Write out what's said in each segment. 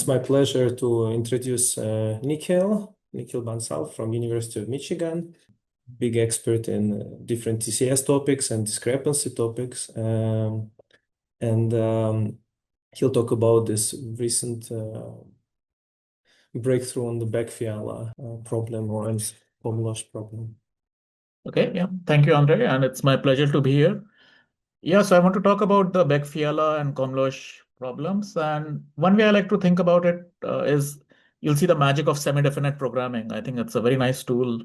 It's my pleasure to introduce Nikhil Bansal from University of Michigan, big expert in different TCS topics and discrepancy topics. And he'll talk about this recent breakthrough on the Beck-Fiala problem or Komlós problem. Okay, yeah. Thank you, Andre, and it's my pleasure to be here. Yeah, so I want to talk about the Beck-Fiala and Komlós problems. And one way I like to think about it is you'll see the magic of semi-definite programming. I think it's a very nice tool.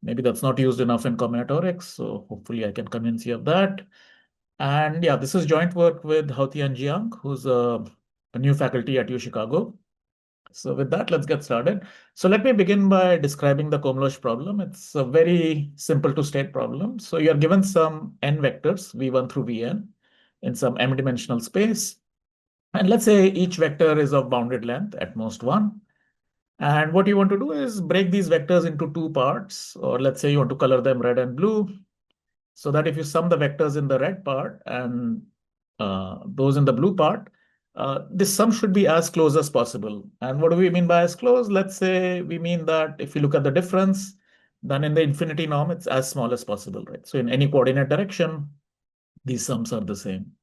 Maybe that's not used enough in combinatorics, so hopefully I can convince you of that. And yeah, this is joint work with Hao-Tian Jiang, who's a new faculty at U Chicago. So with that, let's get started. So let me begin by describing the Komlós problem. It's a very simple to state problem. So you're given some n vectors, v1 through vn, in some m-dimensional space. And let's say each vector is of bounded length, at most 1. And what you want to do is break these vectors into 2 parts, or let's say you want to color them red and blue, so that if you sum the vectors in the red part and those in the blue part, this sum should be as close as possible. And what do we mean by as close? Let's say we mean that if you look at the difference, then in the infinity norm, it's as small as possible, right? So in any coordinate direction, these sums are the same.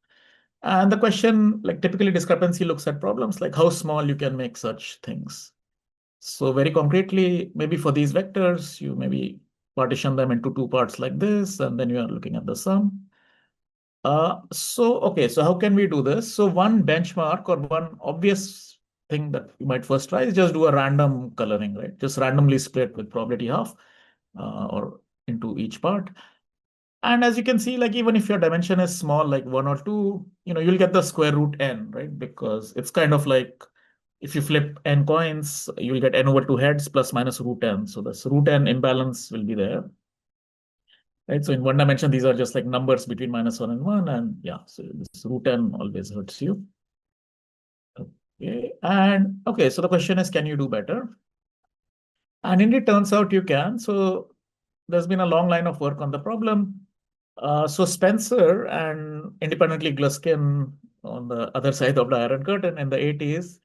And the question, like typically discrepancy looks at problems like how small you can make such things. So very concretely, maybe for these vectors, you maybe partition them into 2 parts like this, and then you are looking at the sum. So how can we do this? So one benchmark or one obvious thing that you might first try is just do a random coloring, right? Just randomly split with probability half or into each part. And as you can see, like even if your dimension is small, like 1 or 2, you'll get the square root n, right? Because it's kind of like if you flip n coins, you'll get n over 2 heads plus minus root n. So this root n imbalance will be there. Right, so in one dimension, these are just like numbers between -1 and 1, and yeah, so this root n always hurts you. Okay, and okay, so the question is, can you do better? And indeed, it turns out you can. So there's been a long line of work on the problem. So Spencer and independently Gluskin on the other side of the Iron Curtain in the 80s,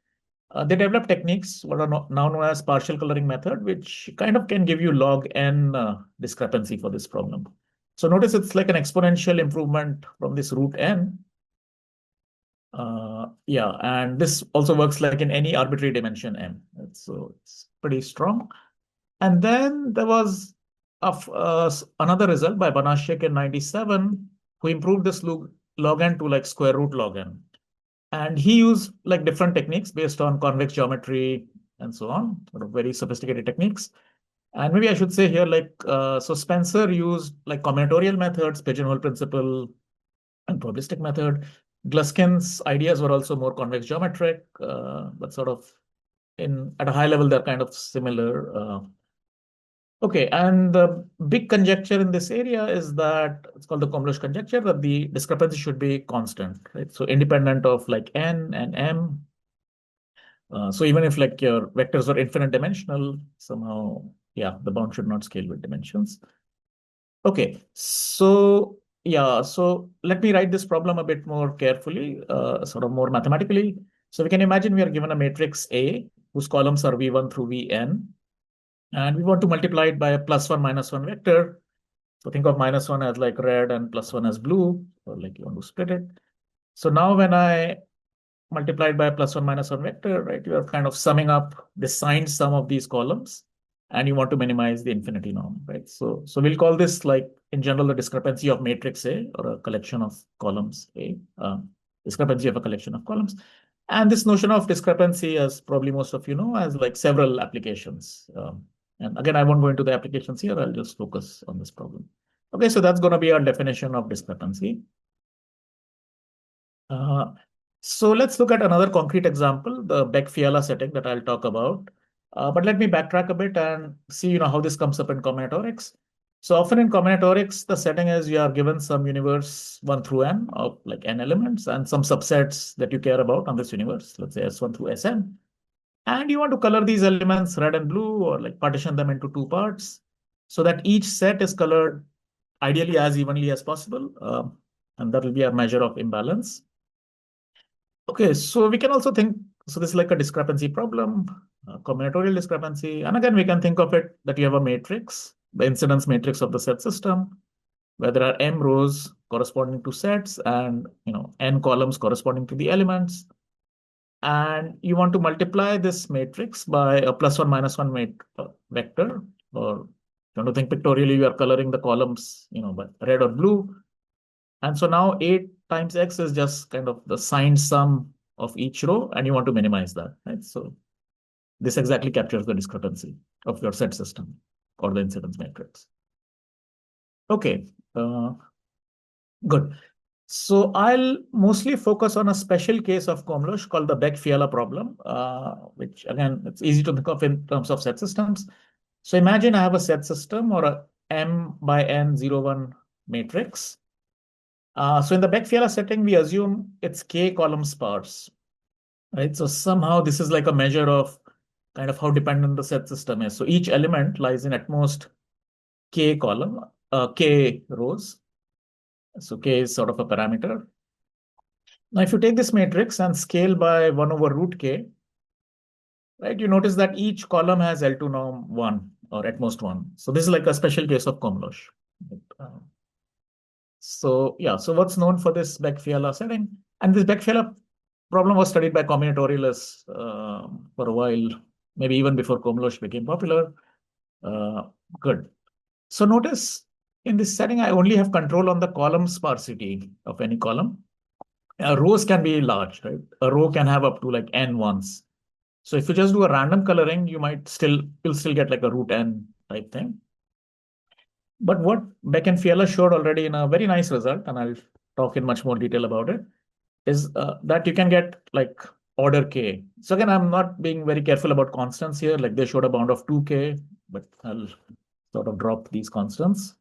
they developed techniques what are now known as partial coloring method, which kind of can give you log n discrepancy for this problem. So notice it's like an exponential improvement from this root n. Yeah, and this also works like in any arbitrary dimension m. So it's pretty strong. And then there was another result by Banashek in 97, who improved this log n to like square root log n. And he used like different techniques based on convex geometry and so on, sort of very sophisticated techniques. And maybe I should say here, like, so Spencer used like combinatorial methods, pigeonhole principle, and probabilistic method. Gluskin's ideas were also more convex geometric, but sort of at a high level, they're kind of similar. Okay, and the big conjecture in this area is that it's called the Komlós conjecture, that the discrepancy should be constant, right? So independent of like n and m. So even if like your vectors are infinite dimensional, somehow, yeah, the bound should not scale with dimensions. Okay, so yeah, so let me write this problem a bit more carefully, sort of more mathematically. So we can imagine we are given a matrix A whose columns are v1 through vn. And we want to multiply it by a +1 -1 vector. So think of -1 as like red and +1 as blue, or like you want to split it. So now when I multiply it by a +1 -1 vector, right, you are kind of summing up the signed sum of these columns, and you want to minimize the infinity norm, right? So we'll call this like in general the discrepancy of matrix A, or a collection of columns A, discrepancy of a collection of columns. And this notion of discrepancy, as probably most of you know, has like several applications. And again, I won't go into the applications here. I'll just focus on this problem. Okay, so that's going to be our definition of discrepancy. So let's look at another concrete example, the Beck-Fiala setting that I'll talk about. But let me backtrack a bit and see, how this comes up in combinatorics. So often in combinatorics, the setting is you are given some universe 1 through n of like n elements and some subsets that you care about on this universe, let's say S1 through Sn. And you want to color these elements red and blue, or like partition them into 2 parts so that each set is colored ideally as evenly as possible. And that will be a measure of imbalance. Okay, so we can also think So this is like a discrepancy problem, a combinatorial discrepancy. And again, we can think of it that you have a matrix, the incidence matrix of the set system, where there are m rows corresponding to sets and n columns corresponding to the elements. And you want to multiply this matrix by a +1 -1 vector, or if you want to think pictorially, you are coloring the columns, by red or blue. And so now 8 times x is just kind of the signed sum of each row, and you want to minimize that, right? So this exactly captures the discrepancy of your set system or the incidence matrix. Okay, good. So I'll mostly focus on a special case of Komlós called the Beck-Fiala problem, which again, it's easy to think of in terms of set systems. So imagine I have a set system or a m by n 0, 1 matrix. So in the Beck-Fiala setting, we assume it's k column sparse, right? So somehow this is like a measure of kind of how dependent the set system is. So each element lies in at most k rows. So k is sort of a parameter. Now, if you take this matrix and scale by 1/√k, right, you notice that each column has L2 norm 1 or at most 1. So this is like a special case of Komlós. So yeah, so what's known for this Beck-Fiala setting? And this Beck-Fiala problem was studied by combinatorialists for a while, maybe even before Komlós became popular. Good. So notice in this setting, I only have control on the column sparsity of any column. Rows can be large, right? A row can have up to like n ones. So if you just do a random coloring, you'll still get like a root n type thing. But what Beck and Fiala showed already in a very nice result, and I'll talk in much more detail about it, is that you can get like order k. So again, I'm not being very careful about constants here. Like they showed a bound of 2k, but I'll sort of drop these constants.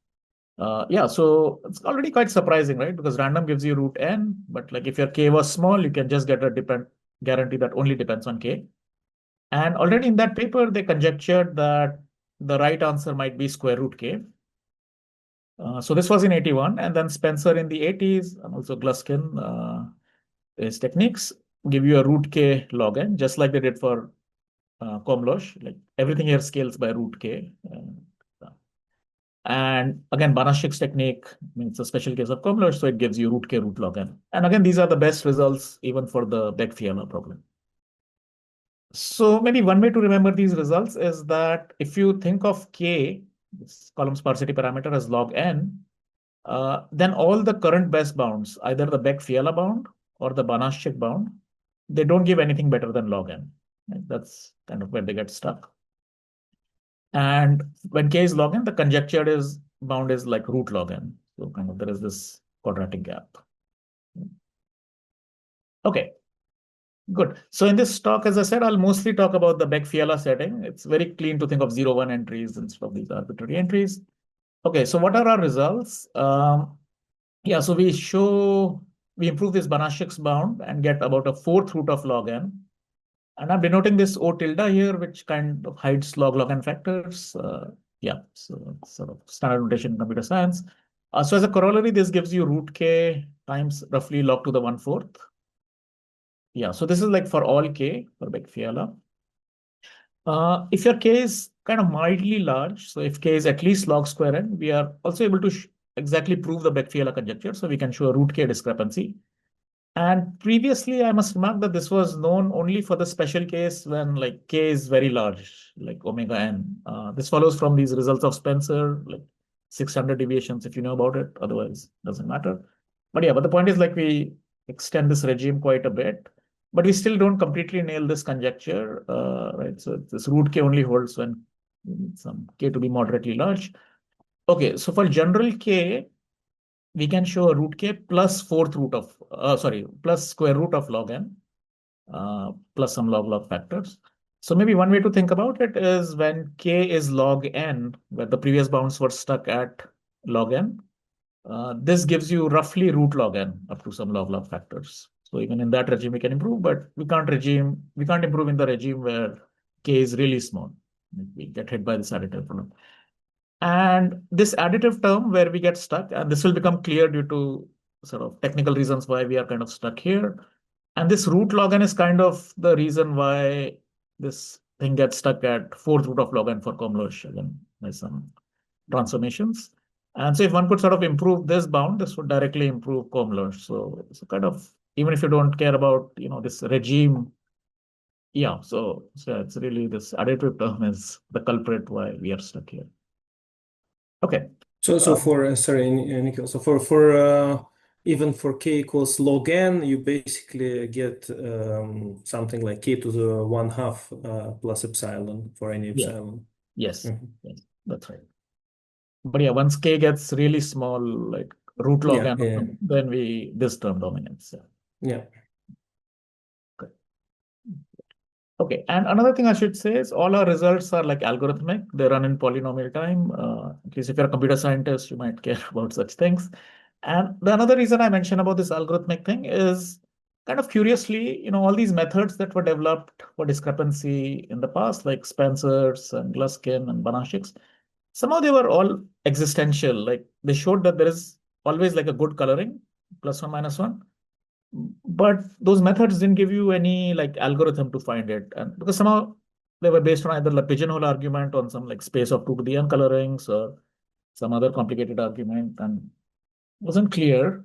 Yeah, so it's already quite surprising, right? Because random gives you root n, but like if your k was small, you can just get a guarantee that only depends on k. And already in that paper, they conjectured that the right answer might be square root k. So this was in 81, and then Spencer in the 80s, and also Gluskin, his techniques give you a root k log n, just like they did for Komlós. Like everything here scales by root k. And again, Banashik's technique, it's a special case of Komlós, so it gives you root k root log n. And again, these are the best results even for the Beck-Fiala problem. So maybe one way to remember these results is that if you think of k, this column sparsity parameter, as log n, then all the current best bounds, either the Beck-Fiala bound or the Banashik bound, they don't give anything better than log n. Right? That's kind of where they get stuck. And when k is log n, the conjectured bound is like root log n. So kind of there is this quadratic gap. Okay, good. So in this talk, as I said, I'll mostly talk about the Beck-Fiala setting. It's very clean to think of 0, 1 entries instead of these arbitrary entries. Okay, so what are our results? Yeah, so we improve this Banashik's bound and get about a 4th root of log n. And I'm denoting this O tilde here, which kind of hides log n factors. Yeah, so it's sort of standard notation in computer science. So as a corollary, this gives you root k times roughly log to the 1/4. Yeah, so this is like for all k for Beck-Fiala. If your k is kind of mildly large, so if k is at least log square n, we are also able to exactly prove the Beck-Fiala conjecture. So we can show a root k discrepancy. And previously, I must remark that this was known only for the special case when like k is very large, like omega n. This follows from these results of Spencer, like 600 deviations, if you know about it. Otherwise, doesn't matter. But yeah, but the point is like we extend this regime quite a bit, but we still don't completely nail this conjecture, right? So this root k only holds when we need some k to be moderately large. Okay, so for general k, we can show a root k plus plus square root of log n, plus some log factors. So maybe one way to think about it is when k is log n, where the previous bounds were stuck at log n, this gives you roughly root log n up to some log factors. So even in that regime, we can improve, but we can't improve in the regime where k is really small. We get hit by this additive problem. And this additive term where we get stuck, and this will become clear due to sort of technical reasons why we are kind of stuck here. And this root log n is kind of the reason why this thing gets stuck at fourth root of log n for Komlós. Again, there's some transformations. And so if one could sort of improve this bound, this would directly improve Komlós. So kind of, even if you don't care about, this regime, yeah, so it's really this additive term is the culprit why we are stuck here. Okay. So for sorry, Nikhil. So even for k equals log n, you basically get something like k to the 1/2 plus epsilon for any epsilon. Yes, yes, that's right. But yeah, once k gets really small, like root log n, then this term dominates. Yeah. Okay, and another thing I should say is all our results are like algorithmic. They run in polynomial time. At least if you're a computer scientist, you might care about such things. And the another reason I mentioned about this algorithmic thing is kind of curiously, all these methods that were developed for discrepancy in the past, like Spencer's and Gluskin and Banashik's, somehow they were all existential. Like they showed that there is always like a good coloring, +1 -1. But those methods didn't give you any like algorithm to find it. And because somehow they were based on either the pigeonhole argument on some like space of 2 to the n colorings or some other complicated argument and wasn't clear.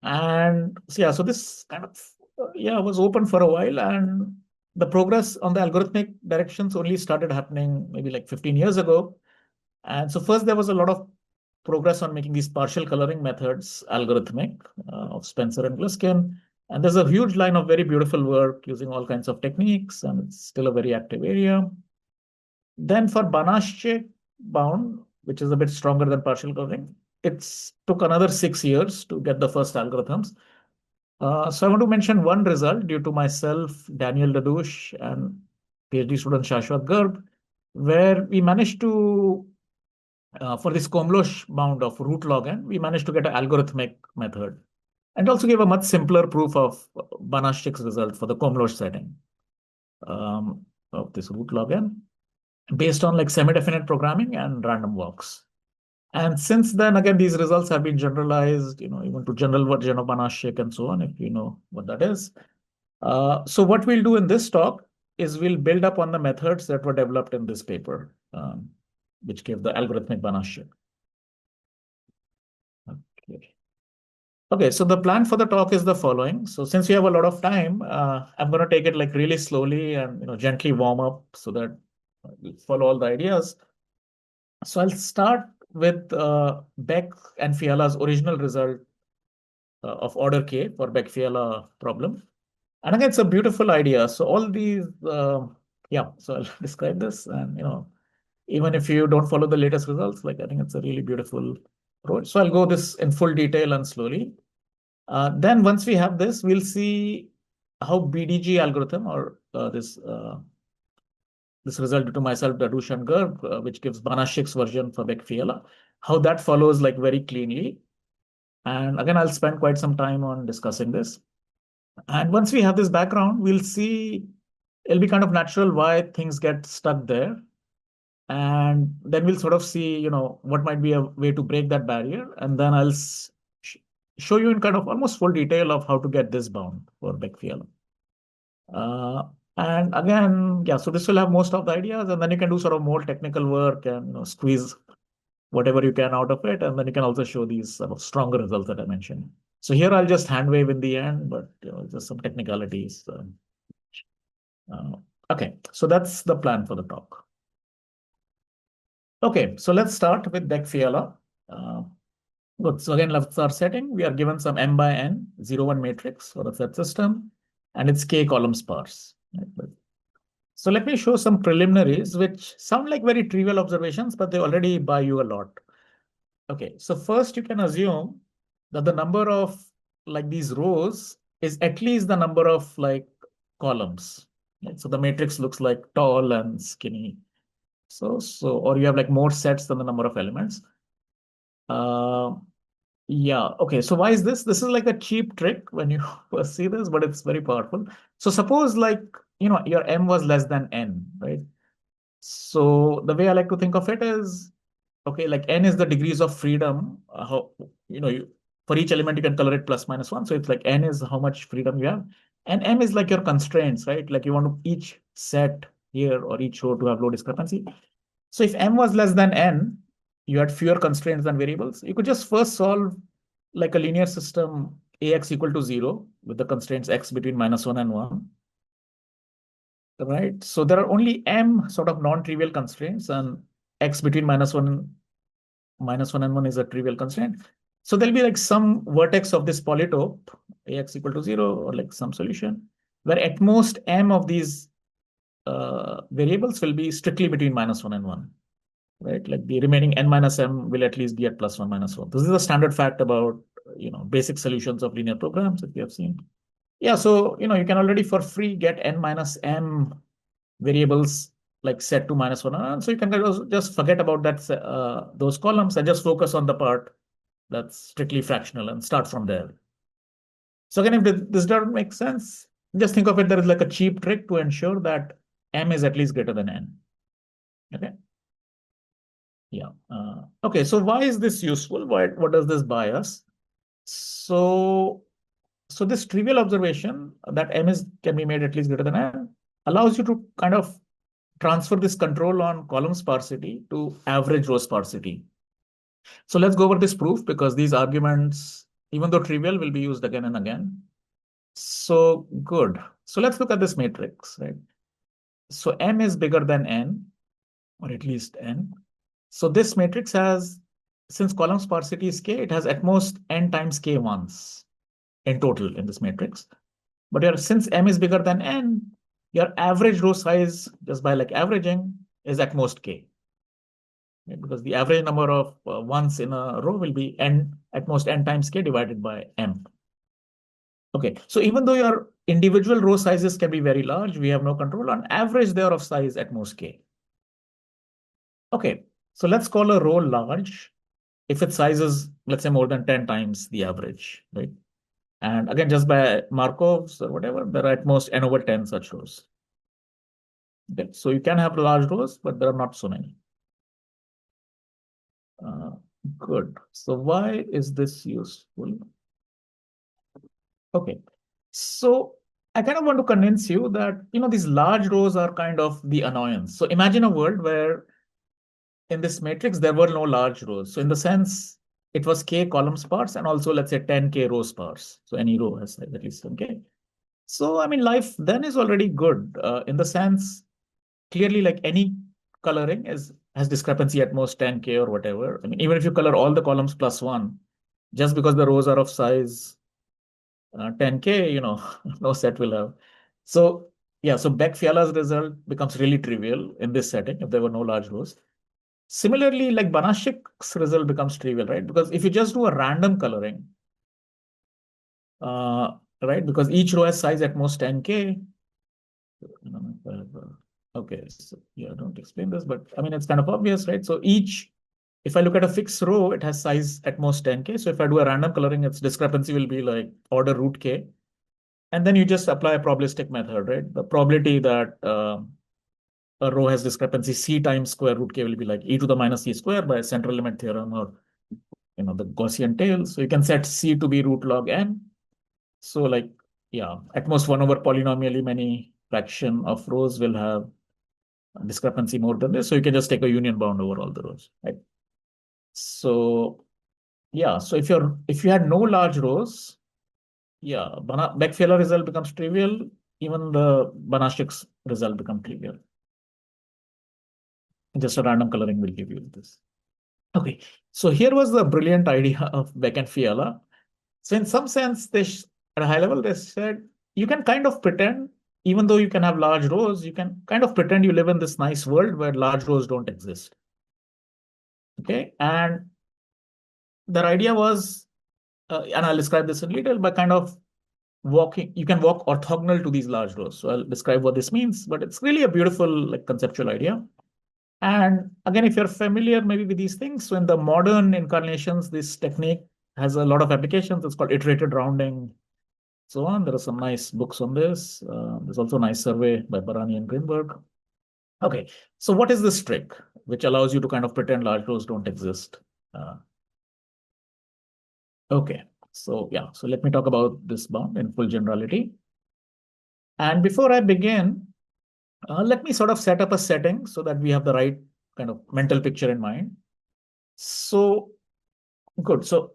And so, yeah, so this kind of, was open for a while. And the progress on the algorithmic directions only started happening maybe like 15 years ago. And so first there was a lot of progress on making these partial coloring methods algorithmic of Spencer and Gluskin. And there's a huge line of very beautiful work using all kinds of techniques, and it's still a very active area. Then for Banashik bound, which is a bit stronger than partial coloring, it took another 6 years to get the first algorithms. So I want to mention one result due to myself, Daniel Dadouche, and PhD student Shashwat Garg, where we managed to for this Komlós bound of root log n, we managed to get an algorithmic method and also gave a much simpler proof of Banashik's result for the Komlós setting of this root log n based on like semi-definite programming and random walks. And since then, again, these results have been generalized, even to general version of Banashik and so on, if you know what that is. So what we'll do in this talk is we'll build up on the methods that were developed in this paper. Which gave the algorithmic Banashik. Okay, so the plan for the talk is the following. So since we have a lot of time, I'm going to take it like really slowly and gently warm up so that we follow all the ideas. So I'll start with Beck and Fiala's original result of order K for Beck-Fiala problem. And again, it's a beautiful idea. So all these, so I'll describe this and, even if you don't follow the latest results, like I think it's a really beautiful approach. So I'll go this in full detail and slowly. Then once we have this, we'll see how BDG algorithm or this result due to myself, Dadouche and Garg, which gives Banashik's version for Beck-Fiala, how that follows like very cleanly. And again, I'll spend quite some time on discussing this. And once we have this background, we'll see it'll be kind of natural why things get stuck there. And then we'll sort of see, what might be a way to break that barrier. And then I'll show you in kind of almost full detail of how to get this bound for Beck-Fiala. And again, so this will have most of the ideas, and then you can do sort of more technical work and squeeze whatever you can out of it. And then you can also show these sort of stronger results that I mentioned. So here I'll just hand wave in the end, but just some technicalities. Okay, so that's the plan for the talk. Okay, so let's start with Beck-Fiala. Good. So again, that's our setting. We are given some m by n 0, 1 matrix for a set system, and it's k column sparse. Right? So let me show some preliminaries, which sound like very trivial observations, but they already buy you a lot. Okay, so first you can assume that the number of like these rows is at least the number of like columns. Right? So the matrix looks like tall and skinny. So or you have like more sets than the number of elements. Okay. So why is this? This is like a cheap trick when you first see this, but it's very powerful. So suppose like, your m was less than n, right? So the way I like to think of it is, okay, like n is the degrees of freedom, for each element, you can color it plus minus one. So it's like n is how much freedom you have. And m is like your constraints, right? Like you want to each set here or each row to have low discrepancy. So if m was less than n, you had fewer constraints than variables. You could just first solve like a linear system ax equal to 0 with the constraints x between -1 and 1. Right? So there are only m sort of non-trivial constraints, and x between -1 and 1 is a trivial constraint. So there'll be like some vertex of this polytope, ax equal to 0, or like some solution, where at most m of these variables will be strictly between -1 and 1. Right? Like the remaining n minus m will at least be at +1 -1. This is a standard fact about basic solutions of linear programs that we have seen. Yeah, so you can already for free get n minus m variables like set to -1 and so you can just forget about that those columns and just focus on the part that's strictly fractional and start from there. So again, if this doesn't make sense, just think of it, there is like a cheap trick to ensure that m is at least greater than n. Okay. Yeah. Okay. So why is this useful? What does this buy us? So this trivial observation that m can be made at least greater than n allows you to kind of transfer this control on column sparsity to average row sparsity. So let's go over this proof because these arguments, even though trivial, will be used again and again. So good. So let's look at this matrix, right? So m is bigger than n, or at least n. So this matrix has, since column sparsity is k, it has at most n times k ones in total in this matrix. But since m is bigger than n, your average row size, just by like averaging, is at most k. Right? Because the average number of ones in a row will be n, at most n times k divided by m. Okay, so even though your individual row sizes can be very large, we have no control. On average, they are of size at most k. Okay, so let's call a row large if its size is, let's say, more than 10 times the average, right? And again, just by Markovs or whatever, there are at most n over 10 such rows. Okay, so you can have large rows, but there are not so many. Good. So why is this useful? Okay, so I kind of want to convince you that these large rows are kind of the annoyance. So imagine a world where in this matrix there were no large rows. So in the sense it was k column sparse and also let's say 10k row sparse. So any row has at least 10k. So I mean life then is already good in the sense clearly like any coloring has discrepancy at most 10k or whatever. I mean even if you color all the columns +1, just because the rows are of size 10k, no set will have. So yeah, so Beck-Fiala's result becomes really trivial in this setting if there were no large rows. Similarly, like Banashik's result becomes trivial, right? Because if you just do a random coloring, right? Because each row has size at most 10k. Okay, so yeah, don't explain this, but I mean, it's kind of obvious, right? So if I look at a fixed row, it has size at most 10k. So if I do a random coloring, its discrepancy will be like order root k. And then you just apply a probabilistic method, right? The probability that a row has discrepancy c times square root k will be like e to the minus c square by central limit theorem or the Gaussian tail. So you can set c to be root log n. So like, yeah, at most 1 over polynomially many fraction of rows will have discrepancy more than this. So you can just take a union bound over all the rows, right? So yeah, so if you had no large rows, yeah, Beck-Fiala result becomes trivial. Even the Banashik's result becomes trivial. Just a random coloring will give you this. Okay, so here was the brilliant idea of Beck and Fiala. So in some sense, at a high level, they said you can kind of pretend, even though you can have large rows, you can kind of pretend you live in this nice world where large rows don't exist. Okay, and their idea was, and I'll describe this in detail, by kind of you can walk orthogonal to these large rows. So I'll describe what this means, but it's really a beautiful like conceptual idea. And again, if you're familiar maybe with these things, so in the modern incarnations, this technique has a lot of applications. It's called iterated rounding, so on. There are some nice books on this. There's also a nice survey by Barani and Greenberg. Okay, so what is this trick which allows you to kind of pretend large rows don't exist? Okay, So yeah, so let me talk about this bound in full generality. And before I begin, let me sort of set up a setting so that we have the right kind of mental picture in mind. So good. So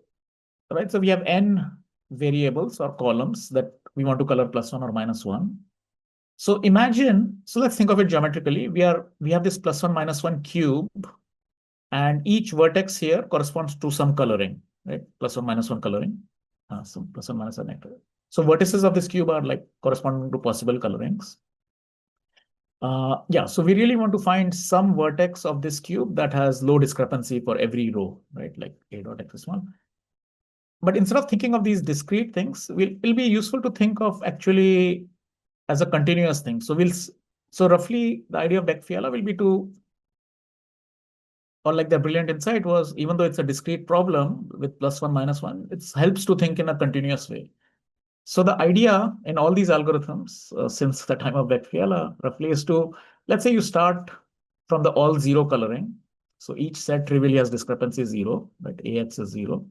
right, so we have n variables or columns that we want to color +1 or -1. So imagine, so let's think of it geometrically. We have this +1 -1 cube, and each vertex here corresponds to some coloring, right? +1 -1 coloring. So +1 -1 nectar. So vertices of this cube are like corresponding to possible colorings. Yeah, so we really want to find some vertex of this cube that has low discrepancy for every row, right? Like a dot x is 1. But instead of thinking of these discrete things, it'll be useful to think of actually as a continuous thing. So roughly the idea of Beck-Fiala will be to, or like the brilliant insight was, even though it's a discrete problem with +1 -1, it helps to think in a continuous way. So the idea in all these algorithms since the time of Beck-Fiala roughly is to, let's say you start from the all zero coloring. So each set trivially has discrepancy 0, but AX is 0.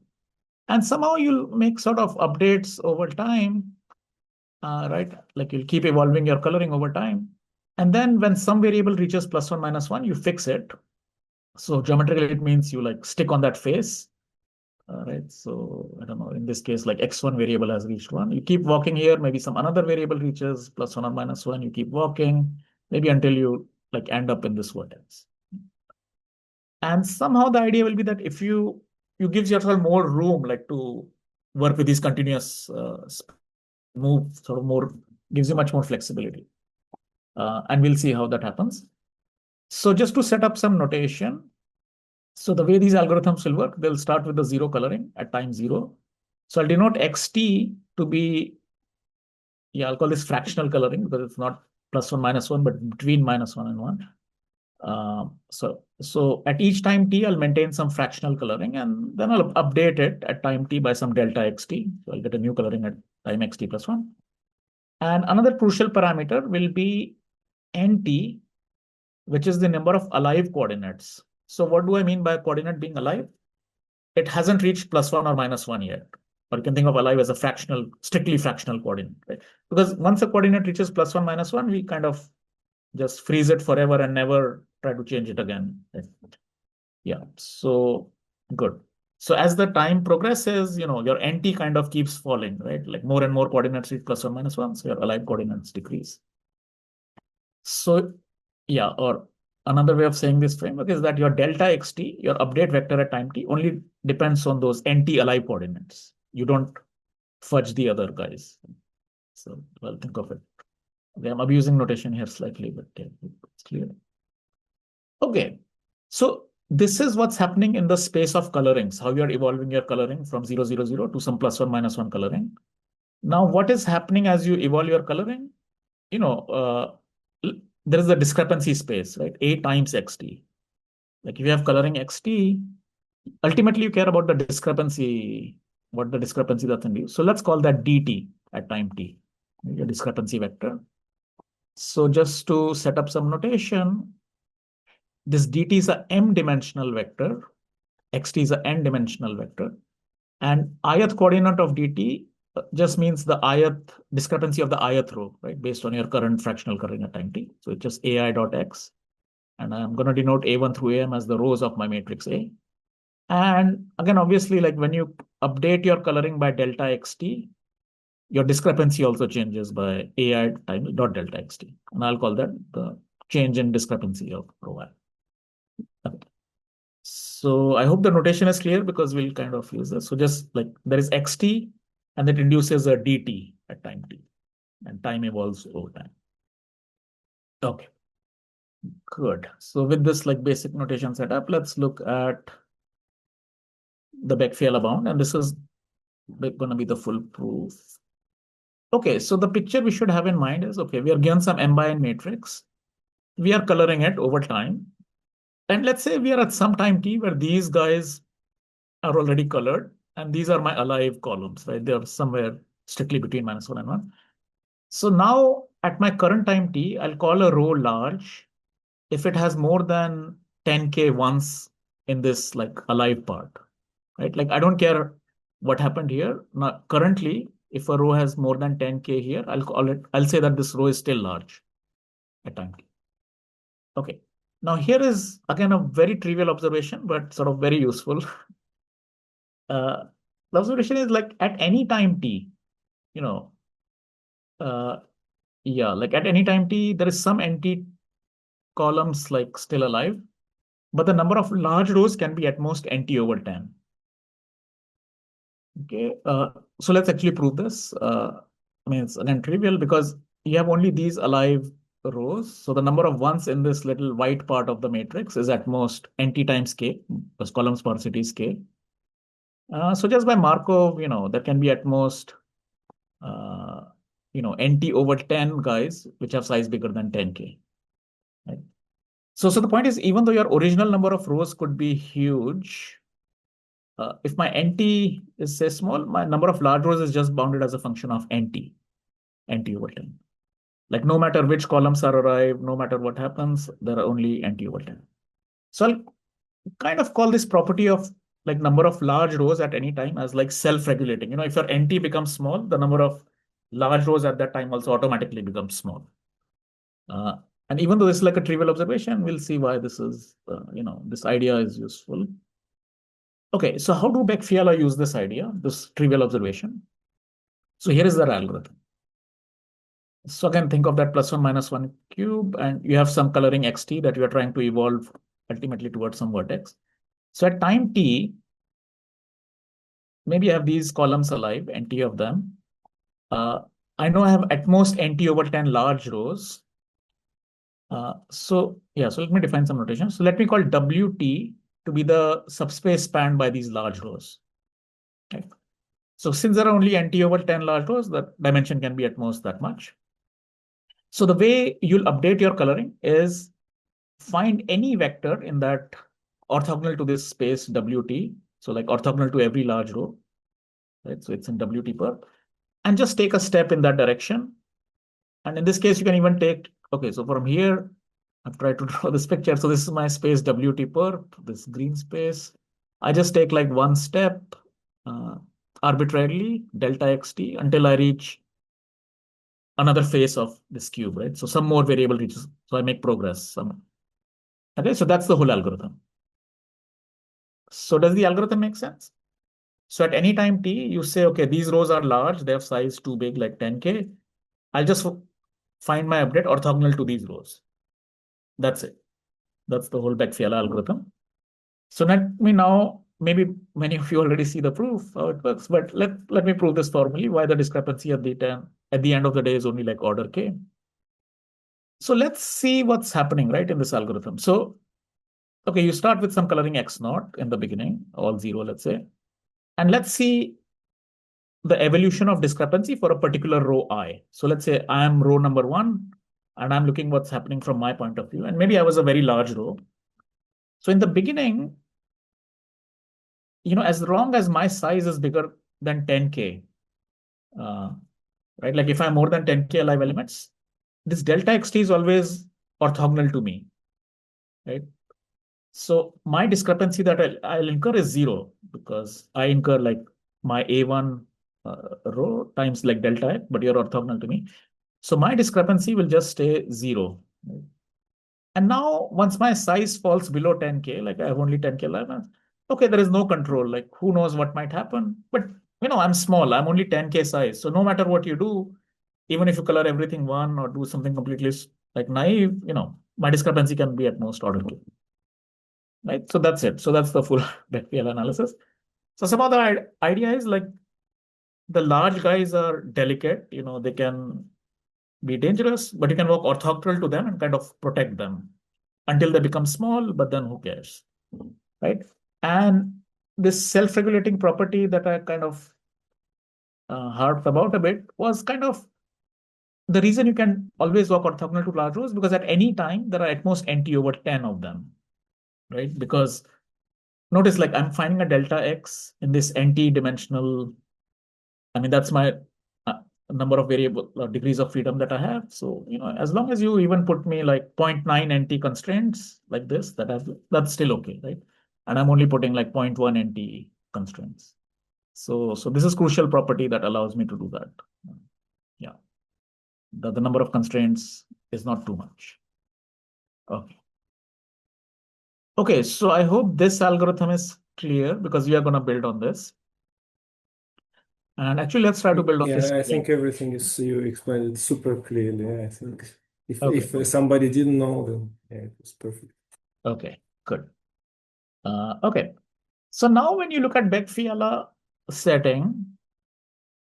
And somehow you'll make sort of updates over time, right? Like you'll keep evolving your coloring over time. And then when some variable reaches +1 -1, you fix it. So geometrically, it means you like stick on that face, right? So I don't know, in this case, like x1 variable has reached 1. You keep walking here, maybe some another variable reaches +1 or -1. You keep walking, maybe until you like end up in this vertex. And somehow the idea will be that if you give yourself more room, like to work with these continuous move, sort of more gives you much more flexibility. And we'll see how that happens. So just to set up some notation, so the way these algorithms will work, they'll start with the 0 coloring at time 0. So I'll denote xt to be, yeah, I'll call this fractional coloring because it's not +1 -1, but between -1 and 1. So at each time t, I'll maintain some fractional coloring, and then I'll update it at time t by some delta xt. So I'll get a new coloring at time xt +1. And another crucial parameter will be nt, which is the number of alive coordinates. So what do I mean by a coordinate being alive? It hasn't reached +1 or -1 yet. Or you can think of alive as a fractional, strictly fractional coordinate, right? Because once a coordinate reaches +1 -1, we kind of just freeze it forever and never try to change it again. Right? Yeah, so good. So as the time progresses, your NT kind of keeps falling, right? Like more and more coordinates reach +1 -1, so your alive coordinates decrease. So yeah, or another way of saying this framework is that your delta xt, your update vector at time t, only depends on those NT alive coordinates. You don't fudge the other guys. So well, think of it. Okay, I'm abusing notation here slightly, but yeah, it's clear. Okay, so this is what's happening in the space of colorings, how you're evolving your coloring from 0, 0, 0 to some +1 -1 coloring. Now, what is happening as you evolve your coloring? There is a discrepancy space, right? A times xt. Like if you have coloring xt, ultimately you care about the discrepancy, what the discrepancy that's in you. So let's call that dt at time t, your discrepancy vector. So just to set up some notation, this dt is a m-dimensional vector, xt is a n-dimensional vector, and ith coordinate of dt just means the ith discrepancy of the ith row, right? Based on your current fractional coloring at time t. So it's just ai dot x. And I'm going to denote A1 through AM as the rows of my matrix A. And again, obviously, like when you update your coloring by delta xt, your discrepancy also changes by AI times dot delta xt. And I'll call that the change in discrepancy of rho I. Okay. So I hope the notation is clear because we'll kind of use this. So just like there is xt and that induces a dt at time t, and time evolves over time. Okay. Good. So with this like basic notation setup, let's look at the Beck-Fiala bound, and this is going to be the full proof. Okay, so the picture we should have in mind is, okay, we are given some m by n matrix. We are coloring it over time. And let's say we are at some time t where these guys are already colored, and these are my alive columns, right? They are somewhere strictly between -1 and 1. So now at my current time t, I'll call a row large if it has more than 10k ones in this like alive part, right? Like I don't care what happened here. Now, currently, if a row has more than 10K here, I'll say that this row is still large at time K. Okay. Now here is again a very trivial observation, but sort of very useful. The observation is like at any time t, you know, uh, yeah, like at any time t, there is some empty columns like still alive, but the number of large rows can be at most NT over 10. Okay, so let's actually prove this. I mean, it's again trivial because you have only these alive rows. So the number of ones in this little white part of the matrix is at most NT times K, because column sparsity is K. So just by Markov, there can be at most, NT over 10 guys, which have size bigger than 10K. Right? So the point is, even though your original number of rows could be huge, if my NT is say small, my number of large rows is just bounded as a function of NT over 10. Like no matter which columns are arrived, no matter what happens, there are only NT over 10. So I'll kind of call this property of like number of large rows at any time as like self-regulating. If your NT becomes small, the number of large rows at that time also automatically becomes small. And even though this is like a trivial observation, we'll see why this is, this idea is useful. Okay, so how do Beck-Fiala use this idea, this trivial observation? So here is their algorithm. So again, think of that +1 - 1 cube, and you have some coloring xt that you are trying to evolve ultimately towards some vertex. So at time t, maybe I have these columns alive, NT of them. I know I have at most NT over 10 large rows. So let me define some notation. So let me call WT to be the subspace spanned by these large rows. Okay. So since there are only NT over 10 large rows, the dimension can be at most that much. So the way you'll update your coloring is find any vector in that orthogonal to this space WT. So like orthogonal to every large row, right? So it's in WT per, and just take a step in that direction. And in this case, you can even take, okay, so from here, I've tried to draw this picture. So this is my space WT per, this green space. I just take like one step arbitrarily, delta xt, until I reach another face of this cube, right? So some more variable reaches. So I make progress. Okay, so that's the whole algorithm. So does the algorithm make sense? So at any time t, you say, okay, these rows are large, they have size too big, like 10K. I'll just find my update orthogonal to these rows. That's it. That's the whole Beck-Fiala algorithm. So let me now, maybe many of you already see the proof, how it works, but let me prove this formally, why the discrepancy at the end of the day is only like order K. So let's see what's happening, right, in this algorithm. So, okay, you start with some coloring x0 in the beginning, all 0, let's say. And let's see the evolution of discrepancy for a particular row I. So let's say I am row number 1, and I'm looking what's happening from my point of view. And maybe I was a very large row. So in the beginning, as long as my size is bigger than 10K, right? Like if I have more than 10K alive elements, this delta xt is always orthogonal to me, right? So my discrepancy that I'll incur is 0 because I incur like my A1 row times like delta x, but you're orthogonal to me. So my discrepancy will just stay 0. Right? And now once my size falls below 10K, like I have only 10K elements, okay, there is no control. Like who knows what might happen? But I'm small. I'm only 10K size. So no matter what you do, even if you color everything 1 or do something completely like naive, my discrepancy can be at most order 2. Right? So that's it. So that's the full Beck-Fiala analysis. So some of the idea is like the large guys are delicate, they can be dangerous, but you can work orthogonal to them and kind of protect them until they become small, but then who cares, right? And this self-regulating property that I kind of harped about a bit was kind of the reason you can always work orthogonal to large rows, because at any time there are at most NT over 10 of them, right? Because notice like I'm finding a delta x in this NT dimensional, I mean, that's my number of variable degrees of freedom that I have. So, as long as you even put me like 0.9 NT constraints like this, that's still okay, right? And I'm only putting like 0.1 NT constraints. So this is crucial property that allows me to do that. Yeah, the number of constraints is not too much. Okay. Okay, so I hope this algorithm is clear because we are going to build on this. And actually, let's try to build on this. Yeah, I think everything is, you explained it super clearly. I think if Okay, cool. somebody didn't know, then yeah, it was perfect. Okay, good. Okay. So now when you look at Beck-Fiala setting,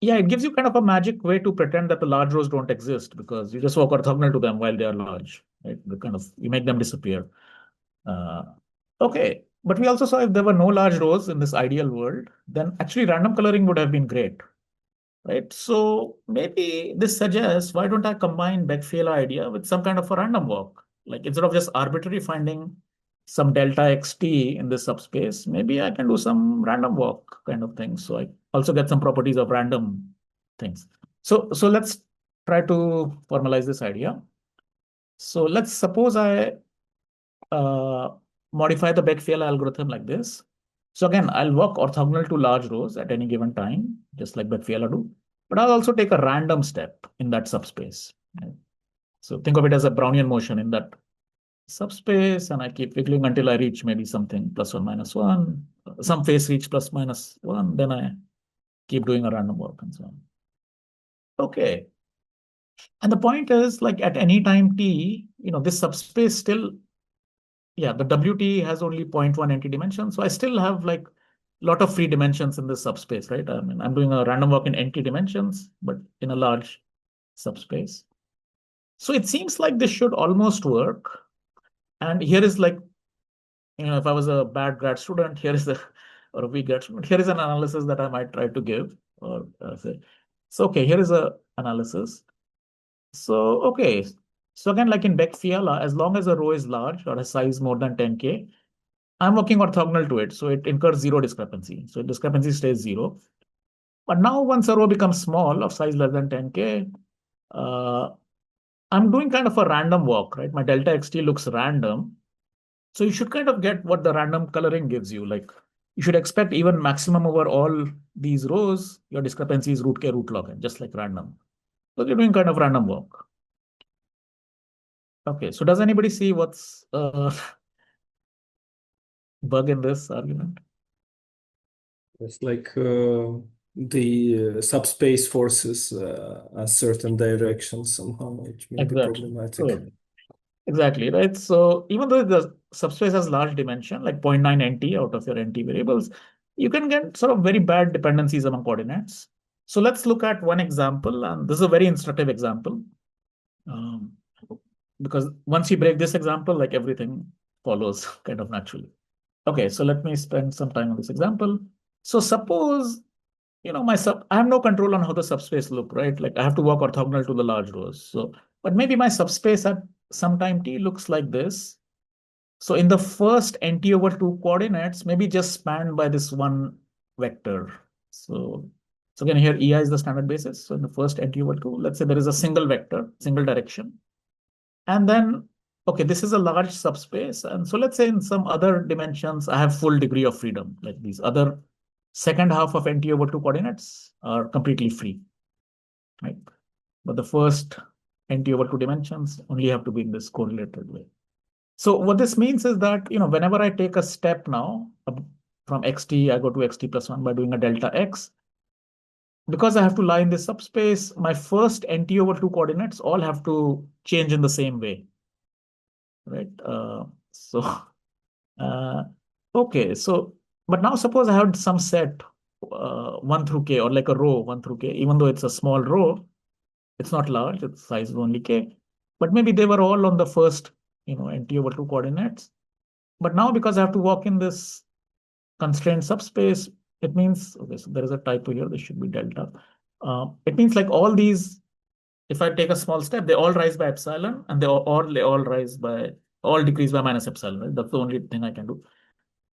yeah, it gives you kind of a magic way to pretend that the large rows don't exist because you just walk orthogonal to them while they are large, right? You make them disappear. Uh, okay, but we also saw if there were no large rows in this ideal world, then actually random coloring would have been great, right? So maybe this suggests why don't I combine Beck-Fiala idea with some kind of a random walk? Like instead of just arbitrarily finding some delta xt in this subspace, maybe I can do some random walk kind of thing. So I also get some properties of random things. So let's try to formalize this idea. So let's suppose I uh, modify the Beck-Fiala algorithm like this. So again, I'll walk orthogonal to large rows at any given time, just like Beck-Fiala do. But I'll also take a random step in that subspace. Right? So think of it as a Brownian motion in that subspace, and I keep wiggling until I reach maybe something plus one minus one, some face reach plus minus one, then I keep doing a random walk and so on. Okay. And the point is like at any time t, this subspace still, yeah, the WT has only 0.1 empty dimension. So I still have like a lot of free dimensions in this subspace, right? I mean, I'm doing a random walk in empty dimensions, but in a large subspace. So it seems like this should almost work. And here is like, if I was a bad grad student, here is the, or a weak grad student, here is an analysis that I might try to give or say. So, okay, here is a analysis. So, okay. So again, like in Beck-Fiala, as long as a row is large or a size more than 10K, I'm working orthogonal to it, so it incurs zero discrepancy. So discrepancy stays zero. But now once a row becomes small of size less than 10K, I'm doing kind of a random walk, right? My delta xt looks random. So you should kind of get what the random coloring gives you. Like you should expect even maximum over all these rows, your discrepancy is root k root log n, just like random. So you're doing kind of random walk. Okay, so does anybody see what's bug in this argument? It's like the subspace forces a certain direction somehow, which may be Exactly. problematic. Good. Exactly, right? So even though the subspace has large dimension, like 0.9 NT out of your NT variables, you can get sort of very bad dependencies among coordinates. So let's look at one example, and this is a very instructive example. Because once you break this example, like everything follows kind of naturally. Okay, so let me spend some time on this example. So suppose, I have no control on how the subspace look, right? Like I have to walk orthogonal to the large rows. So, but maybe my subspace at some time t looks like this. So in the first nt over 2 coordinates, maybe just spanned by this one vector. So again, here ei is the standard basis. So in the first nt over 2, let's say there is a single vector, single direction. And then, okay, this is a large subspace. And so let's say in some other dimensions, I have full degree of freedom, like these other second half of nt over 2 coordinates are completely free, right? But the first nt over 2 dimensions only have to be in this correlated way. So what this means is that, whenever I take a step now from xt, I go to xt plus 1 by doing a delta x. Because I have to lie in this subspace, my first nt over 2 coordinates all have to change in the same way, right? Okay, so, but now suppose I have some set 1 through k or like a row 1 through k, even though it's a small row, it's not large, its size is only k, but maybe they were all on the first, nt over 2 coordinates. But now because I have to walk in this constrained subspace, it means, okay, so there is a typo here, this should be delta. It means like all these, if I take a small step, they all rise by epsilon and all decrease by minus epsilon, right? That's the only thing I can do.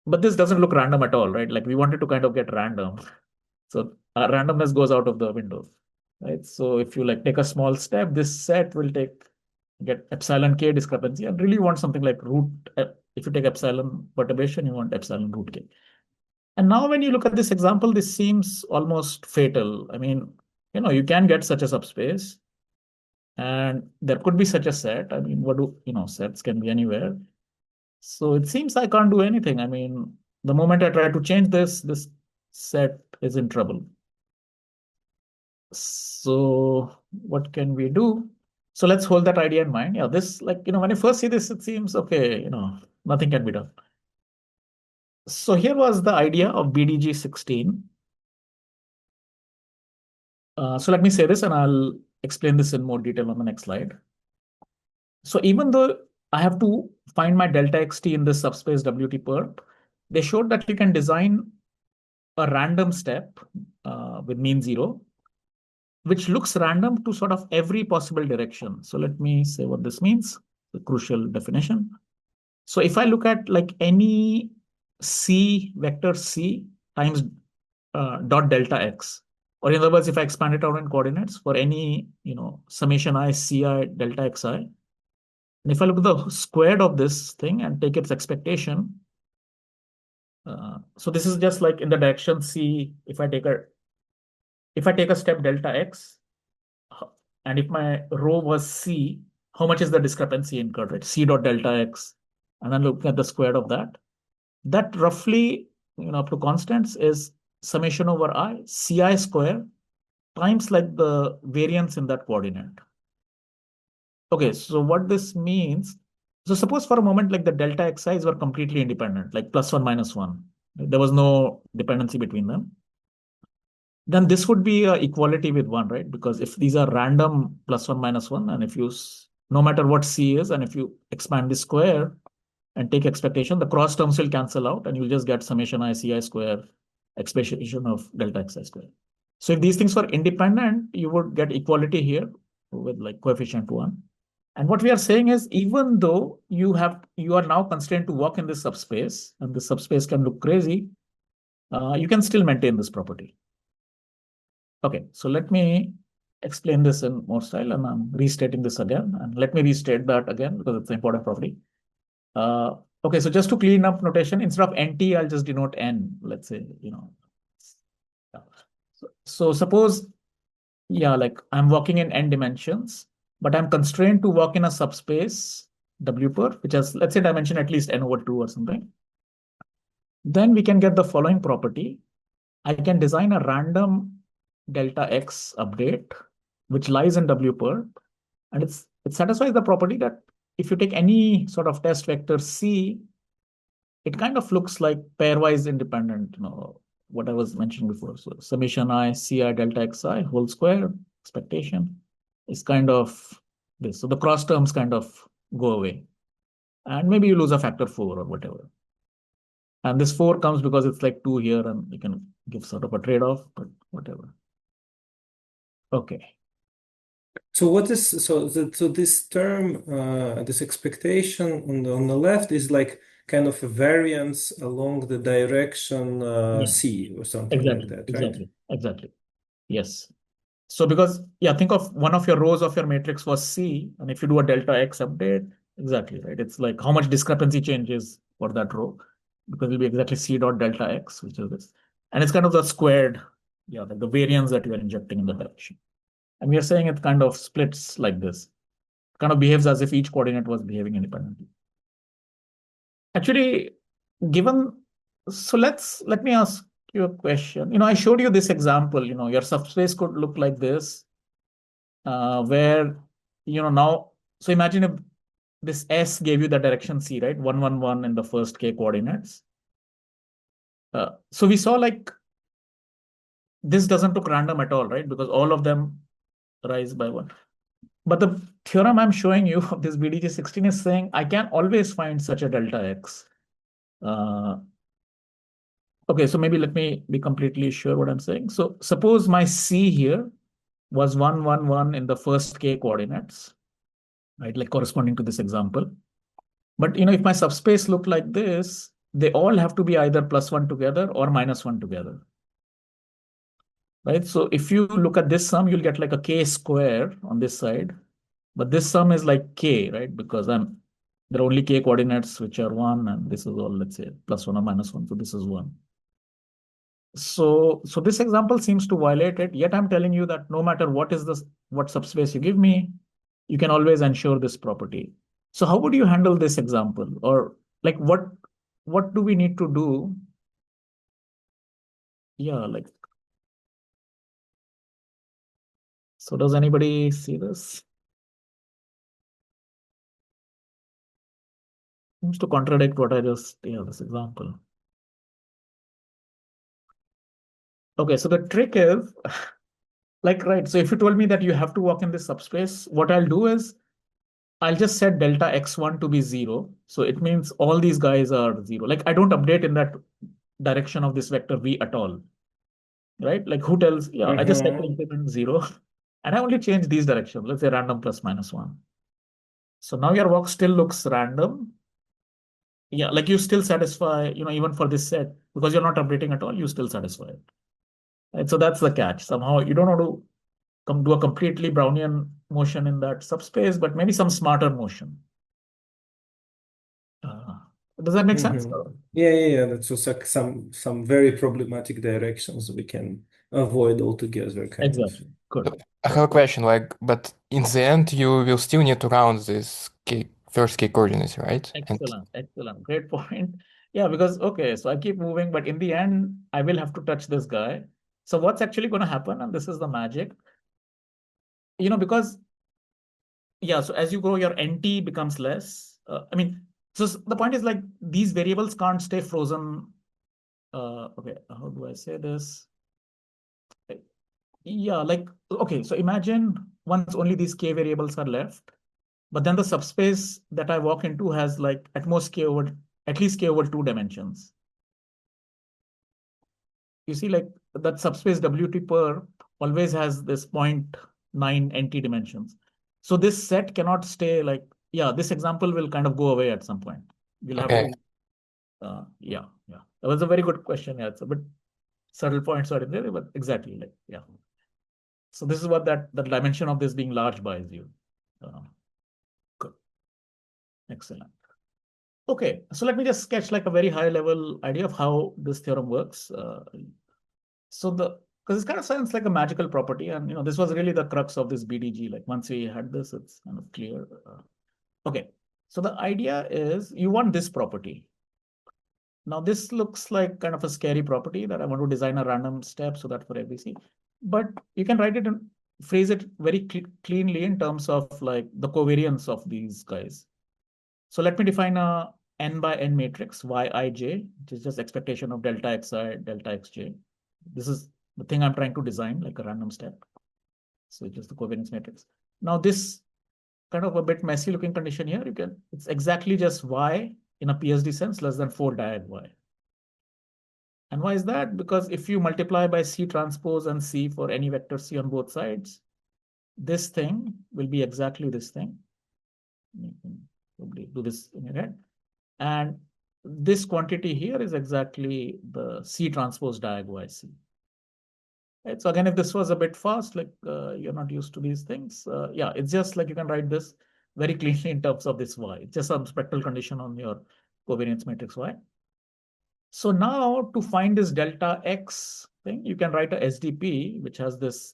But this doesn't look random at all, right? Like we wanted to kind of get random. So randomness goes out of the window, right? So if you like take a small step, this set will get epsilon k discrepancy and really want something like root. If you take epsilon perturbation, you want epsilon root k. And now when you look at this example, this seems almost fatal. I mean, you can get such a subspace and there could be such a set. I mean, sets can be anywhere. So it seems I can't do anything. I mean, the moment I try to change this set is in trouble. So what can we do? So let's hold that idea in mind. Yeah, this when I first see this, it seems okay, nothing can be done. So here was the idea of BDG 16. So let me say this and I'll explain this in more detail on the next slide. So even though I have to find my delta xt in this subspace WT perp, they showed that you can design a random step with mean 0, which looks random to sort of every possible direction. So let me say what this means, the crucial definition. So if I look at like any C vector C times dot delta x, or in other words, if I expand it out in coordinates for any, summation I ci delta xi, and if I look at the squared of this thing and take its expectation, so this is just like in the direction C, if I take a step delta x, and if my rho was C, how much is the discrepancy incurred, right? C dot delta x, and then looking at the square of that. That roughly, up to constants is summation over I, Ci square times like the variance in that coordinate. Okay, so what this means, so suppose for a moment like the delta xi's were completely independent, like +1, -1. There was no dependency between them. Then this would be equality with 1, right? Because if these are random +1, -1, and if you, no matter what C is, and if you expand the square and take expectation, the cross terms will cancel out and you'll just get summation I Ci square expectation of delta xi square. So if these things were independent, you would get equality here with like coefficient 1. And what we are saying is, even though you are now constrained to work in this subspace, and this subspace can look crazy, you can still maintain this property. Okay, so let me explain this in more style, and I'm restating this again. And let me restate that again because it's an important property. Okay, so just to clean up notation, instead of NT, I'll just denote N, let's say, Yeah. So suppose, like I'm working in N dimensions, but I'm constrained to work in a subspace W per, which has, let's say, dimension at least N over 2 or something. Then we can get the following property. I can design a random delta X update, which lies in W per, and it satisfies the property that if you take any sort of test vector C, it kind of looks like pairwise independent, what I was mentioning before. So summation I Ci delta xi whole square expectation is kind of this. So the cross terms kind of go away. And maybe you lose a factor 4 or whatever. And this 4 comes because it's like 2 here and you can give sort of a trade-off, but whatever. Okay. So what is this term, this expectation on the left is like kind of a variance along the direction Yeah, C or something like that, right? exactly. Yes. So because, think of one of your rows of your matrix was C, and if you do a delta X update, exactly, right? It's like how much discrepancy changes for that row, because it'll be exactly C dot delta X, which is this. And it's kind of the squared, like the variance that you are injecting in the direction. And we are saying it kind of splits like this. It kind of behaves as if each coordinate was behaving independently. Actually, so let me ask you a question. I showed you this example, your subspace could look like this, where, now, so imagine if this S gave you the direction C, right? 1, 1, 1 in the first K coordinates. So we saw like this doesn't look random at all, right? Because all of them rise by 1. But the theorem I'm showing you of this BDG 16 is saying I can always find such a delta X. Okay, so maybe let me be completely sure what I'm saying. So suppose my C here was 1, 1, 1 in the first K coordinates, right? Like corresponding to this example. But if my subspace looked like this, they all have to be either +1 together or -1 together. Right? So if you look at this sum, you'll get like a K square on this side. But this sum is like K, right? Because there are only K coordinates which are 1, and this is all, let's say, +1 or -1. So this is 1. So this example seems to violate it, yet I'm telling you that no matter what subspace you give me, you can always ensure this property. So how would you handle this example? Or like what do we need to do? Yeah, like, so does anybody see this? Seems to contradict what I just, this example. Okay, so the trick is like, right, so if you told me that you have to walk in this subspace, what I'll do is I'll just set delta x1 to be 0. So it means all these guys are 0. Like I don't update in that direction of this vector v at all, right? Like who tells, yeah, I just set the increment 0 and I only change these directions. Let's say random plus minus 1. So now your walk still looks random. Yeah, like you still satisfy, even for this set, because you're not updating at all, you still satisfy it. Right? So that's the catch. Somehow you don't want to come do a completely Brownian motion in that subspace, but maybe some smarter motion. Uh, does that make sense? Yeah. That's just like some very problematic directions we can avoid altogether, kind of. Exactly. Good. I have a question, but in the end, you will still need to round this first k coordinates, right? Excellent. Great point. Yeah, because, okay, so I keep moving, but in the end, I will have to touch this guy. So what's actually going to happen, and this is the magic, because, yeah, so as you grow, your NT becomes less. So the point is like these variables can't stay frozen. Okay, how do I say this? Yeah, like, okay, so imagine once only these k variables are left, but then the subspace that I walk into has like at least k over 2 dimensions. You see, like that subspace WT per always has this 0.9 NT dimensions. So this set cannot stay like, yeah, this example will kind of go away at some point. We'll have to, yeah. That was a very good question. Yeah, it's a bit subtle points are in there, but exactly like, yeah. So this is what the dimension of this being large buys you. Good. Excellent. Okay, so let me just sketch like a very high level idea of how this theorem works. Because it kind of sounds like a magical property, and this was really the crux of this BDG. Like once we had this, it's kind of clear. Okay, so the idea is you want this property. Now this looks like kind of a scary property that I want to design a random step so that for ABC, but you can write it and phrase it very cleanly in terms of like the covariance of these guys. So let me define a n by n matrix Yij, which is just expectation of delta xi, delta xj. This is the thing I'm trying to design, like a random step. So it's just the covariance matrix. Now this kind of a bit messy looking condition here, it's exactly just y in a PSD sense less than 4 diag y. And why is that? Because if you multiply by C transpose and C for any vector C on both sides, this thing will be exactly this thing. You can probably do this in your head. And this quantity here is exactly the C transpose diag YC. Right? So again, if this was a bit fast, like you're not used to these things, yeah, it's just like you can write this very cleanly in terms of this Y. It's just some spectral condition on your covariance matrix Y. So now to find this delta X thing, you can write a SDP, which has this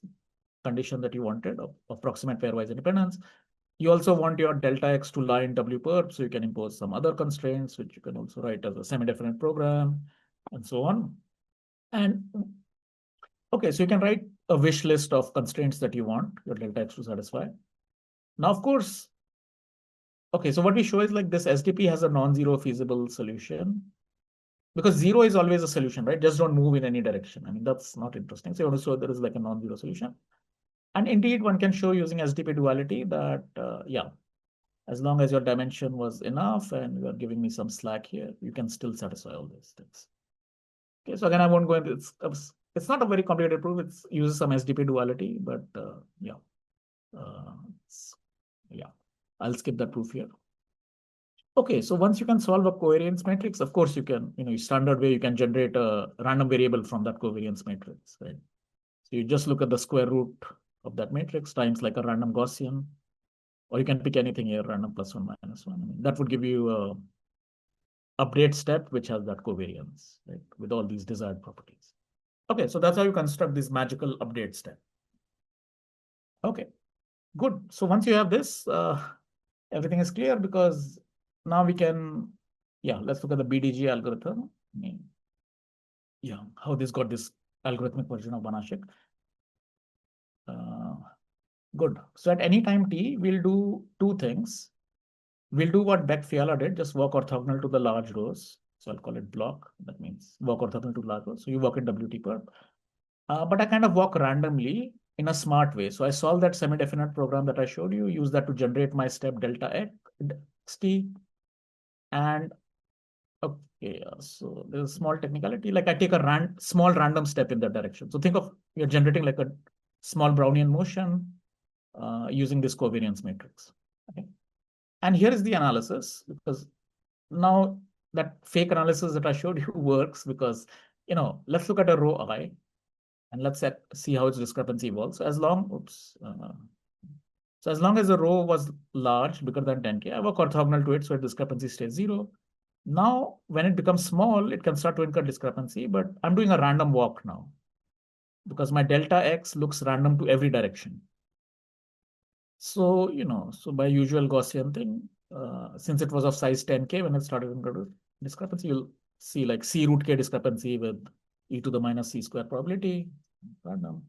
condition that you wanted of approximate pairwise independence. You also want your delta X to lie in W perp, so you can impose some other constraints, which you can also write as a semi-definite program, and so on. And okay, so you can write a wish list of constraints that you want your delta X to satisfy. Now, of course, okay, so what we show is like this SDP has a non-zero feasible solution. Because 0 is always a solution, right? Just don't move in any direction. I mean, that's not interesting. So you want to show there is like a non-zero solution. And indeed, one can show using SDP duality that, yeah, as long as your dimension was enough and you are giving me some slack here, you can still satisfy all these things. Okay, so again, I won't go into it's not a very complicated proof. It uses some SDP duality, but yeah, yeah, I'll skip that proof here. Okay, so once you can solve a covariance matrix, of course you can, standard way you can generate a random variable from that covariance matrix, right? So you just look at the square root of that matrix times like a random Gaussian, or you can pick anything here, random plus 1 minus 1. I mean, that would give you a update step which has that covariance, right, with all these desired properties. Okay, so that's how you construct this magical update step. Okay, good. So once you have this, everything is clear, because now we can, let's look at the BDG algorithm. How this got this algorithmic version of Banashek. Good. So at any time t, we'll do two things. We'll do what Beck-Fiala did, just walk orthogonal to the large rows. So I'll call it block. That means walk orthogonal to large rows. So you walk in WT-perp. But I kind of walk randomly in a smart way. So I solve that semi-definite program that I showed you, use that to generate my step delta xt. And okay, so there's a small technicality. Like I take a small random step in that direction. So think of you're generating like a small Brownian motion using this covariance matrix. Okay. And here is the analysis, because now that fake analysis that I showed you works, because, let's look at a row I, and let's see how its discrepancy evolves. So as long, so as long as the row was large, bigger than 10K, I work orthogonal to it, so its discrepancy stays 0. Now, when it becomes small, it can start to incur discrepancy, but I'm doing a random walk now, because my delta x looks random to every direction. So, so by usual Gaussian thing, since it was of size 10K when it started in discrepancy, you'll see like C root K discrepancy with e to the minus C square probability, random.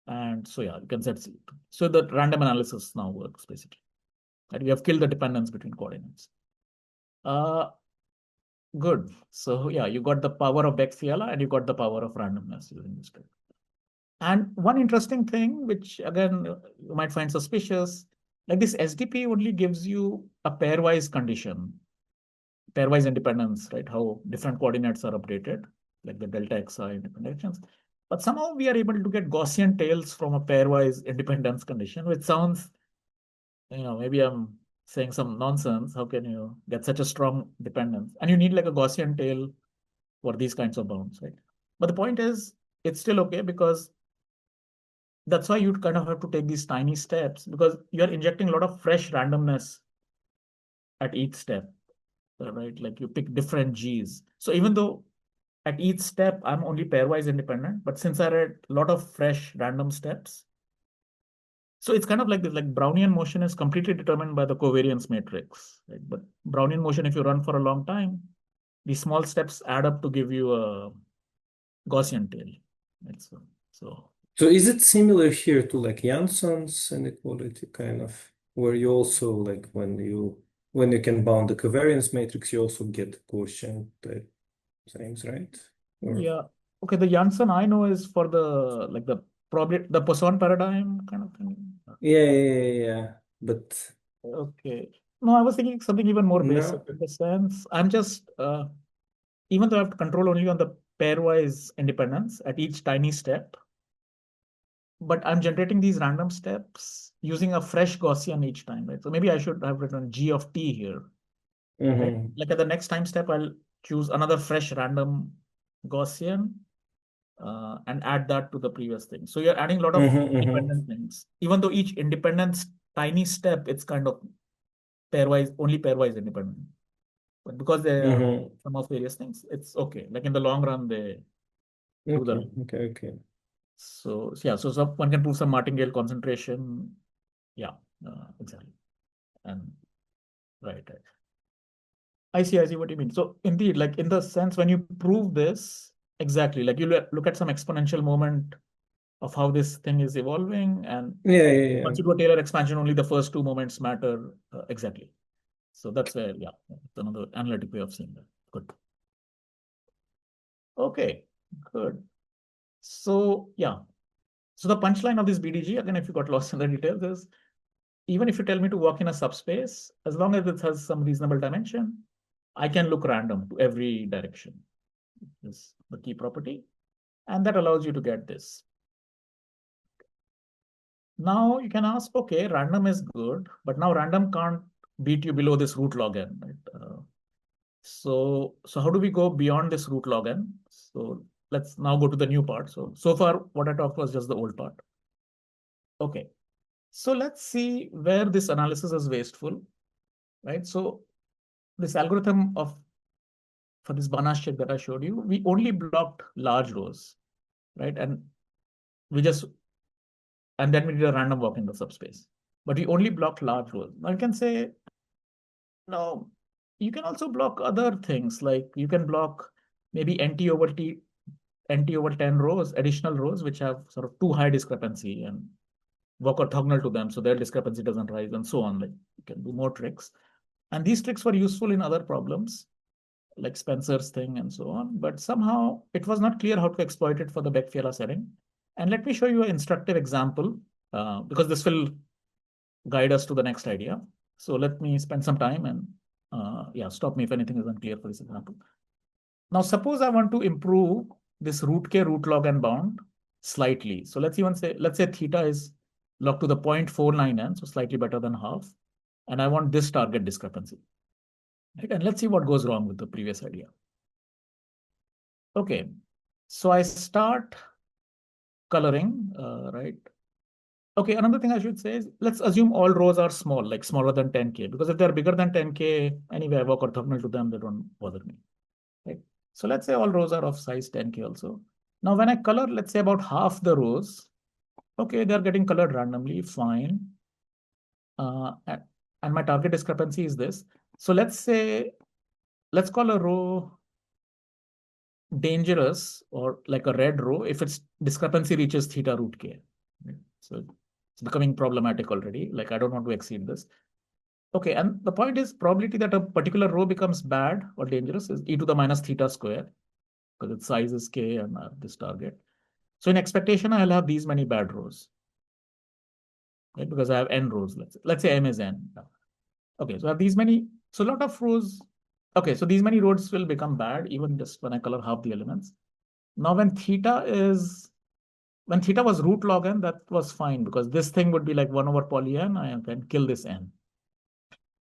And so, you can set C. So the random analysis now works basically. And we have killed the dependence between coordinates. Good. So you got the power of Beck-Fiala and you got the power of randomness using this trick. And one interesting thing, which again, you might find suspicious, like this SDP only gives you a pairwise condition, pairwise independence, right? How different coordinates are updated, like the delta xi independence. But somehow we are able to get Gaussian tails from a pairwise independence condition, which sounds, maybe I'm saying some nonsense. How can you get such a strong dependence? And you need like a Gaussian tail for these kinds of bounds, right? But the point is, it's still okay, because that's why you kind of have to take these tiny steps, because you're injecting a lot of fresh randomness at each step, right? Like you pick different G's. So even though at each step, I'm only pairwise independent, but since I read a lot of fresh random steps, so it's kind of like this, like Brownian motion is completely determined by the covariance matrix, right? But Brownian motion, if you run for a long time, these small steps add up to give you a Gaussian tail. Right? So is it similar here to like Janssen's inequality kind of, where you also like when you can bound the covariance matrix, you also get Gaussian type things, right? Yeah. Okay. The Janssen I know is for the like probably the Poisson paradigm kind of thing. Yeah. But okay. No, I was thinking something even more basic no. in the sense. I'm just even though I have to control only on the pairwise independence at each tiny step, but I'm generating these random steps using a fresh Gaussian each time, right? So maybe I should have written G of t here. Right? Like at the next time step, I'll choose another fresh random Gaussian and add that to the previous thing. So you're adding a lot of independent things. Even though each independent tiny step, it's kind of pairwise, only pairwise independent. But because they are some of various things, it's okay. Like in the long run, they do the Okay. So one can prove some martingale concentration. Yeah, exactly. And right. I see what you mean. So indeed, like in the sense when you prove this, exactly, like you look at some exponential moment of how this thing is evolving, and once you do a Taylor expansion, only the first two moments matter exactly. So that's where, it's another analytic way of saying that. Good. Okay, good. So so the punchline of this BDG, again, if you got lost in the details, is even if you tell me to walk in a subspace, as long as it has some reasonable dimension, I can look random to every direction. This is the key property. And that allows you to get this. Now you can ask, okay, random is good, but now random can't beat you below this root log n, right? So how do we go beyond this root log n? So let's now go to the new part. So far, what I talked was just the old part. Okay. So let's see where this analysis is wasteful, right? So this algorithm for this Banach check that I showed you, we only blocked large rows. right? And then we did a random walk in the subspace. But we only blocked large rows. Now you can say, no, you can also block other things, like you can block maybe NT over 10 rows, additional rows, which have sort of too high discrepancy, and walk orthogonal to them so their discrepancy doesn't rise, and so on. Like you can do more tricks. And these tricks were useful in other problems, like Spencer's thing and so on. But somehow it was not clear how to exploit it for the Beck-Fiala setting. And let me show you an instructive example, because this will guide us to the next idea. So let me spend some time and stop me if anything is unclear for this example. Now, suppose I want to improve this root k, root log n bound slightly. So let's say theta is log to the 0.49n, so slightly better than half. And I want this target discrepancy. Right? And let's see what goes wrong with the previous idea. Okay, so I start coloring, right? Okay, another thing I should say is, let's assume all rows are small, like smaller than 10K, because if they're bigger than 10K, anyway, I work orthogonal to them, they don't bother me, right? So let's say all rows are of size 10K also. Now, when I color, let's say about half the rows, okay, they're getting colored randomly, fine. And my target discrepancy is this. So let's call a row dangerous, or like a red row, if its discrepancy reaches theta root K. Right? So it's becoming problematic already. Like I don't want to exceed this. Okay, and the point is, probability that a particular row becomes bad or dangerous is e to the minus theta square, because its size is K and this target. So in expectation, I'll have these many bad rows, right? Because I have n rows, let's say m is n. Okay, so I have these many, so a lot of rows. Okay, so these many rows will become bad even just when I color half the elements. Now, when theta was root log n, that was fine, because this thing would be like 1 over poly n, I can kill this n.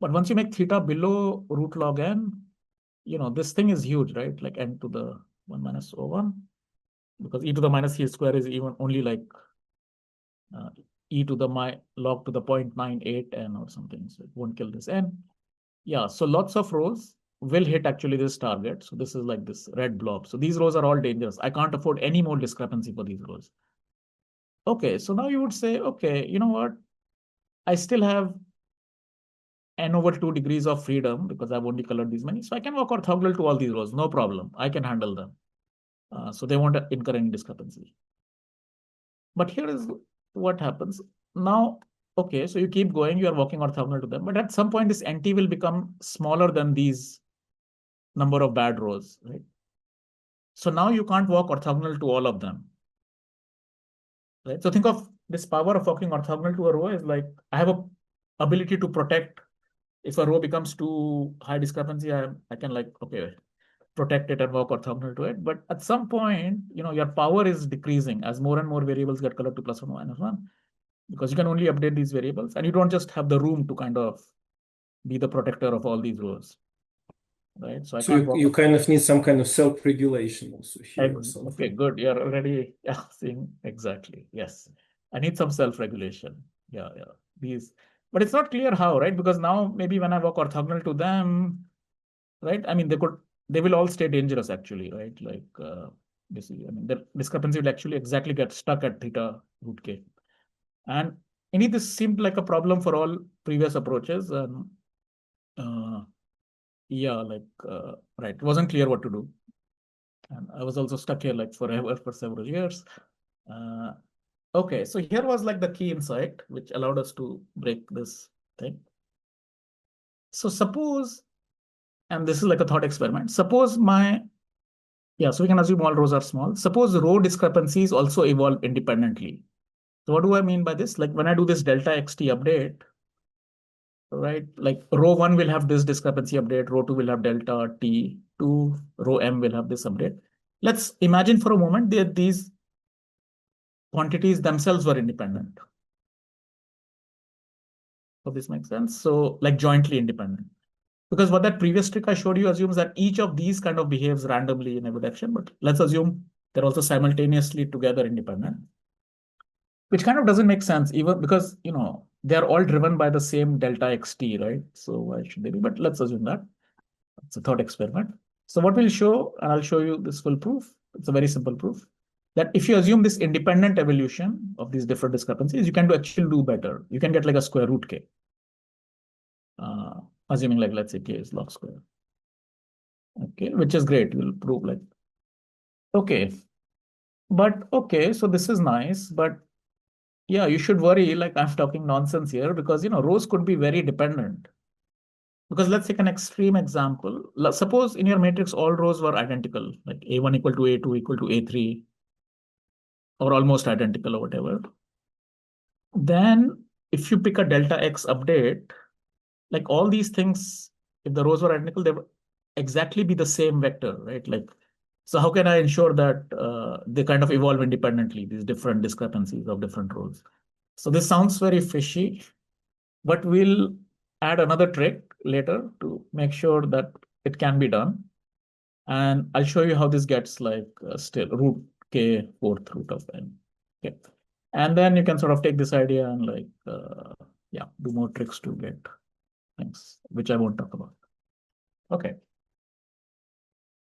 But once you make theta below root log n, this thing is huge, right? Like n to the 1 minus O1, because e to the minus c square is even only like e to the log to the 0.98 n or something. So it won't kill this n. Yeah, so lots of rows will hit actually this target. So this is like this red blob. So these rows are all dangerous. I can't afford any more discrepancy for these rows. Okay, so now you would say, okay, you know what? I still have n over 2 degrees of freedom because I've only colored these many. So I can walk orthogonal to all these rows, no problem. I can handle them. So they won't incur any discrepancy. But here is what happens. Now, okay, so you keep going, you are walking orthogonal to them. But at some point, this NT will become smaller than these number of bad rows, right? So now you can't walk orthogonal to all of them, right? So think of this power of walking orthogonal to a row is like, I have a ability to protect. If a row becomes too high discrepancy, I can like, okay, protect it and walk orthogonal to it. But at some point, your power is decreasing as more and more variables get colored to +1 or -1, because you can only update these variables and you don't just have the room to kind of be the protector of all these rows, right? So I can't walk. You kind of need some kind of self-regulation also here or something. Okay, good. You're already seeing exactly. Yes, I need some self-regulation. Yeah. But it's not clear how, right? Because now maybe when I walk orthogonal to them, right? I mean, they will all stay dangerous actually, right? Like the discrepancy will actually exactly get stuck at theta root K. And indeed, this seemed like a problem for all previous approaches. And right, it wasn't clear what to do. And I was also stuck here like forever for several years. Okay, so here was like the key insight, which allowed us to break this thing. So suppose, and this is like a thought experiment, suppose so we can assume all rows are small. Suppose row discrepancies also evolve independently. So what do I mean by this? Like when I do this delta xt update, right? Like row 1 will have this discrepancy update, row 2 will have delta t2, row m will have this update. Let's imagine for a moment that these quantities themselves were independent. So this makes sense. So like jointly independent. Because what that previous trick I showed you assumes that each of these kind of behaves randomly in every direction, but let's assume they're also simultaneously together independent, which kind of doesn't make sense even because, they're all driven by the same delta xt, right? So why should they be? But let's assume that. It's a thought experiment. So what we'll show, and I'll show you this full proof. It's a very simple proof. that if you assume this independent evolution of these different discrepancies, you can actually do better. You can get like a square root k, assuming like, let's say k is log square. Okay, which is great. We'll prove like, okay. But okay, so this is nice, but yeah, you should worry like I'm talking nonsense here because, rows could be very dependent. Because let's take an extreme example. Suppose in your matrix, all rows were identical, like A1 equal to A2 equal to A3, or almost identical or whatever. Then if you pick a delta X update, like all these things, if the rows were identical, they would exactly be the same vector, right? Like, so how can I ensure that they kind of evolve independently, these different discrepancies of different rows? So this sounds very fishy, but we'll add another trick later to make sure that it can be done. And I'll show you how this gets like still root k fourth root of n. Okay. And then you can sort of take this idea and like, yeah, do more tricks to get things, which I won't talk about. Okay.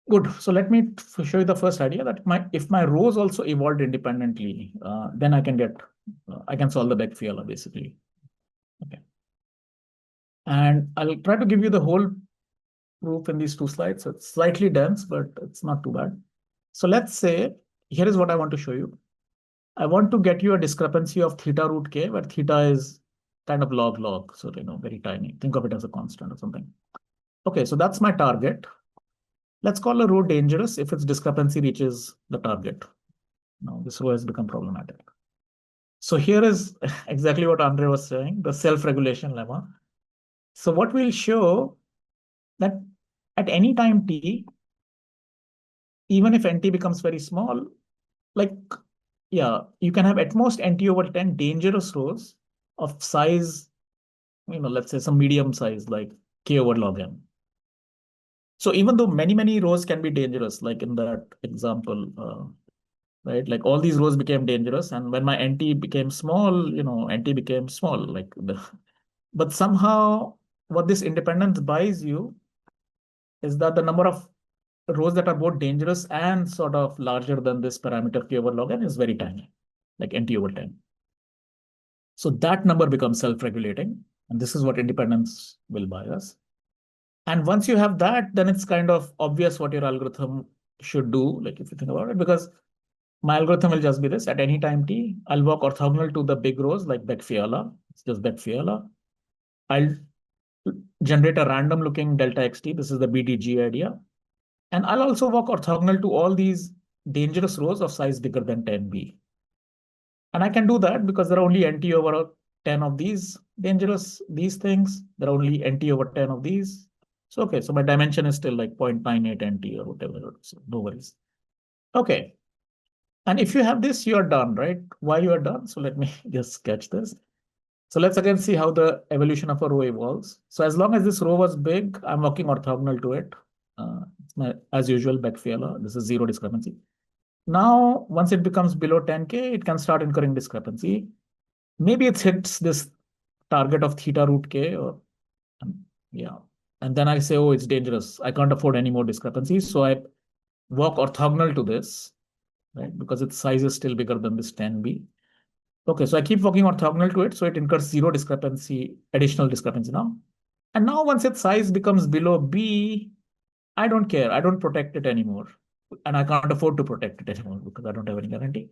Good. So let me show you the first idea that if my rows also evolved independently, then I can solve the Beck-Fiala basically. Okay. And I'll try to give you the whole proof in these 2 slides. So it's slightly dense, but it's not too bad. So let's say, here is what I want to show you. I want to get you a discrepancy of theta root k, where theta is kind of log. So, very tiny. Think of it as a constant or something. Okay, so that's my target. Let's call a row dangerous if its discrepancy reaches the target. Now, this row has become problematic. So here is exactly what Andre was saying, the self-regulation lemma. So what we'll show that at any time t, even if nt becomes very small, like, yeah, you can have at most nt over 10 dangerous rows of size, let's say some medium size, like k over log n. So even though many rows can be dangerous, like in that example, right? Like all these rows became dangerous, and when my nt became small, nt became small, like but somehow what this independence buys you is that the number of rows that are both dangerous and sort of larger than this parameter k over log n is very tiny, like nt over 10. So that number becomes self-regulating, and this is what independence will buy us. And once you have that, then it's kind of obvious what your algorithm should do, like if you think about it, because my algorithm will just be this: at any time t, I'll walk orthogonal to the big rows like Beck-Fiala. It's just Beck-Fiala. I'll generate a random looking delta xt. This is the BDG idea. And I'll also walk orthogonal to all these dangerous rows of size bigger than 10b. And I can do that because there are only nt over 10 of these these things. There are only nt over 10 of these. So, okay, so my dimension is still like 0.98 nt or whatever. So no worries. Okay. And if you have this, you are done, right? Why you are done? So let me just sketch this. So let's again see how the evolution of a row evolves. So as long as this row was big, I'm walking orthogonal to it. It's my, as usual, Beck-Fiala. This is zero discrepancy. Now, once it becomes below 10k, it can start incurring discrepancy. Maybe it hits this target of theta root k, or yeah. And then I say, oh, it's dangerous. I can't afford any more discrepancies. So I walk orthogonal to this, right? Because its size is still bigger than this 10b. Okay, so I keep walking orthogonal to it, so it incurs zero discrepancy, additional discrepancy now. And now once its size becomes below b, I don't care. I don't protect it anymore. And I can't afford to protect it anymore because I don't have any guarantee.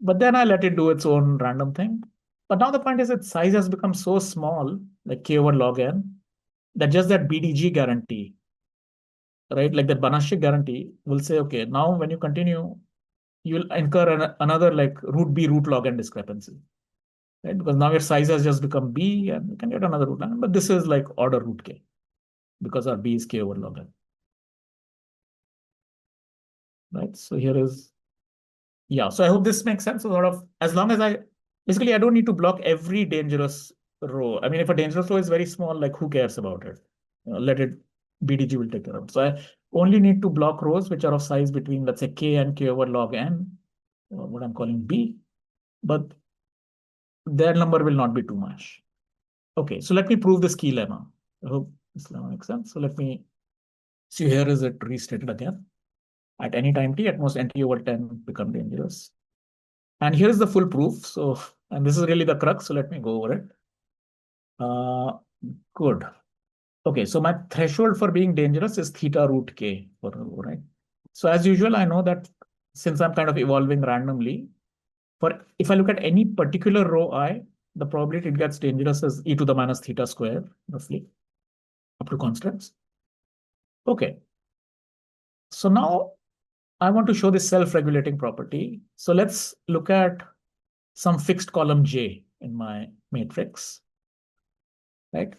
But then I let it do its own random thing. But now the point is its size has become so small, like k over log n, that just that BDG guarantee, right? Like that Banashik guarantee will say, okay, now when you continue, you will incur another like root b root log n discrepancy, right? Because now your size has just become b and you can get another root log n, but this is like order root k because our b is k over log n, right? So here is, yeah. So I hope this makes sense. So sort of, as long as basically I don't need to block every dangerous row. I mean, if a dangerous row is very small, like who cares about it? Let it, BDG will take care of it. So I only need to block rows which are of size between, let's say, k and k over log n, or what I'm calling b, but their number will not be too much. Okay, so let me prove this key lemma. I hope this lemma makes sense. So let me see, here is it restated again. At any time t, at most NT over 10 become dangerous. And here's the full proof. So, and this is really the crux. So let me go over it. Good. Okay, so my threshold for being dangerous is theta root k for a row, right? So as usual, I know that since I'm kind of evolving randomly, if I look at any particular row I, the probability it gets dangerous is e to the minus theta square, roughly, up to constants. Okay. So now I want to show this self-regulating property. So let's look at some fixed column J in my matrix, right?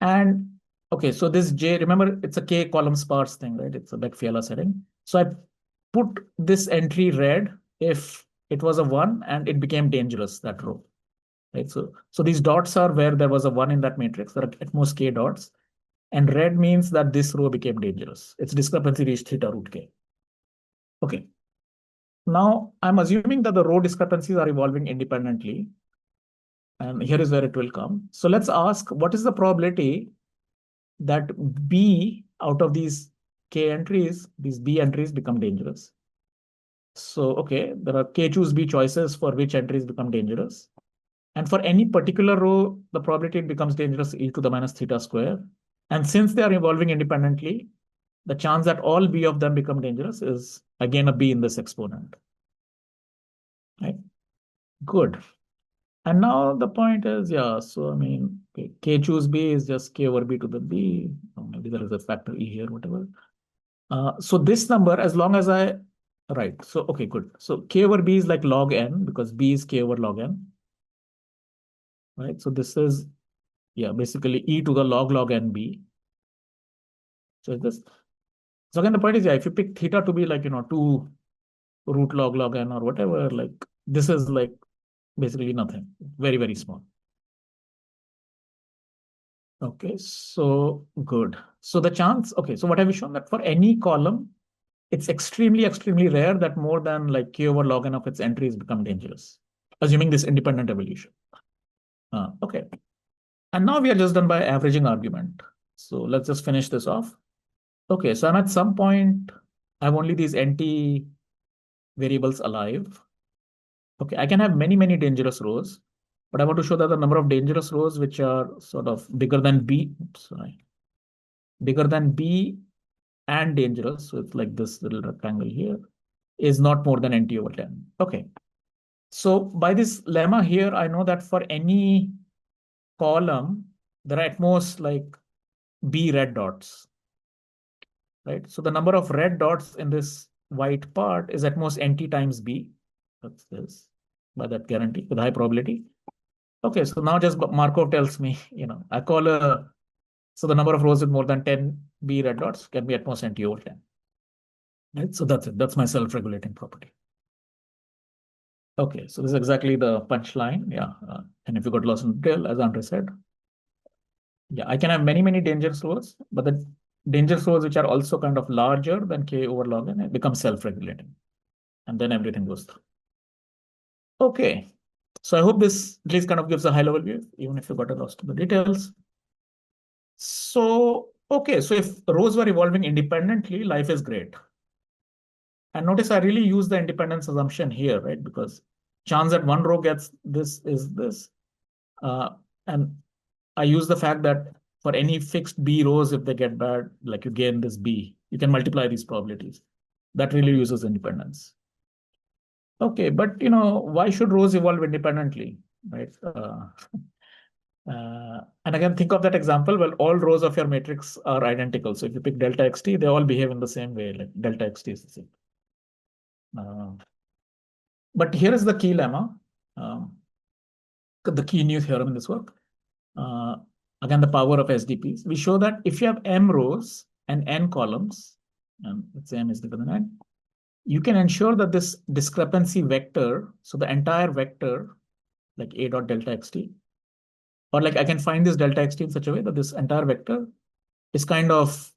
And okay, so this J, remember, it's a K column sparse thing, right? It's a Beck-Fiala setting. So I put this entry red if it was a 1 and it became dangerous, that row, right? So these dots are where there was a 1 in that matrix. There are at most K dots. And red means that this row became dangerous. Its discrepancy reached theta root K. Okay. Now I'm assuming that the row discrepancies are evolving independently. And here is where it will come. So let's ask, what is the probability that B out of these K entries, these B entries become dangerous? So, okay, there are K choose B choices for which entries become dangerous. And for any particular row, the probability it becomes dangerous e to the minus theta square. And since they are evolving independently, the chance that all B of them become dangerous is again a B in this exponent. Right? Good. And now the point is, yeah, so I mean, okay, K choose B is just K over B to the B. Or maybe there is a factor E here, whatever. So this number, as long as right. So, okay, good. So K over B is like log N because B is K over log N. Right. So this is, yeah, basically E to the log N B. So this. So again, the point is, yeah, if you pick theta to be like, 2 root log N or whatever, like this is like basically nothing, very, very small. Okay, so good. So the chance, okay, so what have we shown? That for any column, it's extremely, extremely rare that more than like K over log N of its entries become dangerous, assuming this independent evolution. Okay. And now we are just done by averaging argument. So let's just finish this off. Okay, so I'm at some point, I have only these NT variables alive. Okay, I can have many, many dangerous rows, but I want to show that the number of dangerous rows which are sort of bigger than B, bigger than B and dangerous, so it's like this little rectangle here, is not more than NT over 10. Okay. So by this lemma here, I know that for any column, there are at most like B red dots, right? So the number of red dots in this white part is at most NT times B. That's this, by that guarantee, with high probability. Okay, so now just Markov tells me, I call so the number of rows with more than 10 B red dots can be at most NT over 10. Right, so that's it. That's my self-regulating property. Okay, so this is exactly the punchline. Yeah, and if you got lost in detail, as Andre said, yeah, I can have many, many dangerous rows, but the dangerous rows which are also kind of larger than K over log N, it becomes self-regulating. And then everything goes through. Okay, so I hope this at least kind of gives a high-level view, even if you got lost in the details. So, okay, so if rows were evolving independently, life is great. And notice I really use the independence assumption here, right? Because chance that one row gets this is this. And I use the fact that for any fixed B rows, if they get bad, like you gain this B, you can multiply these probabilities. That really uses independence. Okay, but why should rows evolve independently, right? And again, think of that example. Well, all rows of your matrix are identical. So if you pick delta xt, they all behave in the same way. Like delta xt is the same. But here is the key lemma, the key new theorem in this work. Again, the power of SDPs. We show that if you have m rows and n columns, and let's say m is bigger than n, you can ensure that this discrepancy vector, so the entire vector, like a dot delta xt, or like I can find this delta xt in such a way that this entire vector is kind of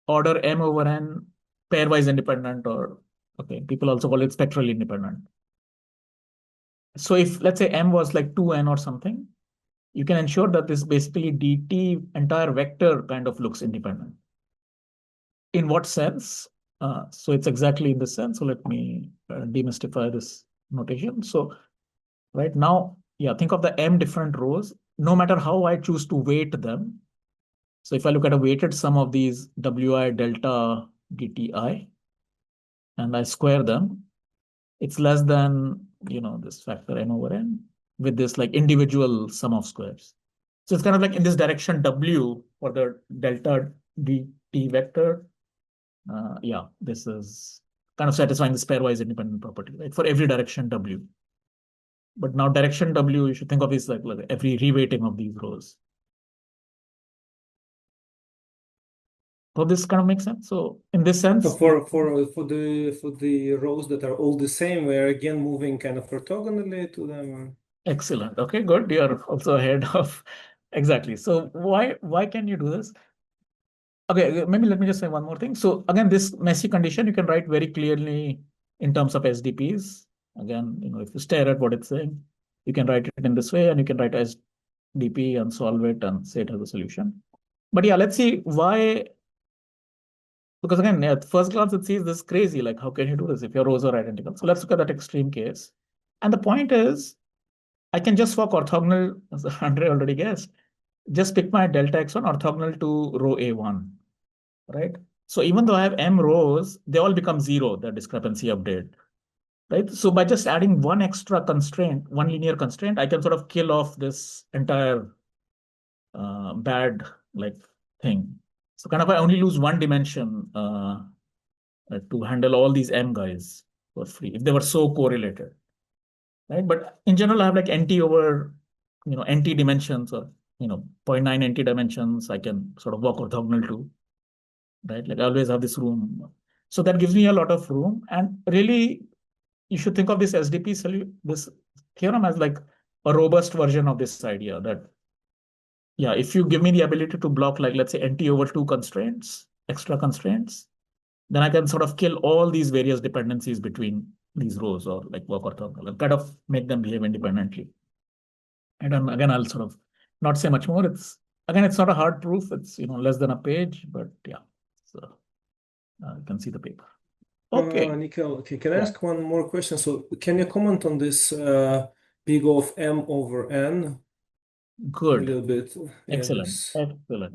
order m over n pairwise independent, or okay, people also call it spectrally independent. So if let's say m was like 2n or something, you can ensure that this basically dt entire vector kind of looks independent. In what sense? So it's exactly in this sense. So let me demystify this notation. So right now, yeah, think of the m different rows, no matter how I choose to weight them. So if I look at a weighted sum of these wi delta dti and I square them, it's less than, this factor n over n with this like individual sum of squares. So it's kind of like in this direction w for the delta dt vector. Yeah, this is kind of satisfying this pairwise independent property, right? For every direction w. But now direction w, you should think of is like every reweighting of these rows. So this kind of makes sense. So in this sense, So for the rows that are all the same, we're again moving kind of orthogonally to them. excellent. Okay, good. You're also ahead of exactly. So why can you do this? Okay, maybe let me just say one more thing. So again, this messy condition you can write very clearly in terms of SDPs. Again, if you stare at what it's saying, you can write it in this way, and you can write SDP and solve it and say it has a solution. But yeah, let's see why. Because again, at first glance, it seems this is crazy. Like, how can you do this if your rows are identical? So let's look at that extreme case. And the point is, I can just walk orthogonal, as Andre already guessed, just pick my delta x1 orthogonal to row A1, right? So even though I have m rows, they all become zero, the discrepancy update, right? So by just adding one extra constraint, one linear constraint, I can sort of kill off this entire bad like thing. So kind of I only lose one dimension to handle all these m guys for free if they were so correlated, right? But in general, I have like nt over nt dimensions or 0.9 nt dimensions. I can sort of walk orthogonal to, right? Like I always have this room, so that gives me a lot of room. And really, you should think of this this theorem as like a robust version of this idea that yeah, if you give me the ability to block like let's say nt over 2 constraints, extra constraints, then I can sort of kill all these various dependencies between these rows or like work orthogonal and kind of make them behave independently. And then again, I'll sort of not say much more. It's not a hard proof. It's less than a page, but yeah. So you can see the paper. Okay. Nikhil, okay, can I Yeah. ask one more question? So can you comment on this big of m over n a Good. little bit? Yeah, Excellent. this.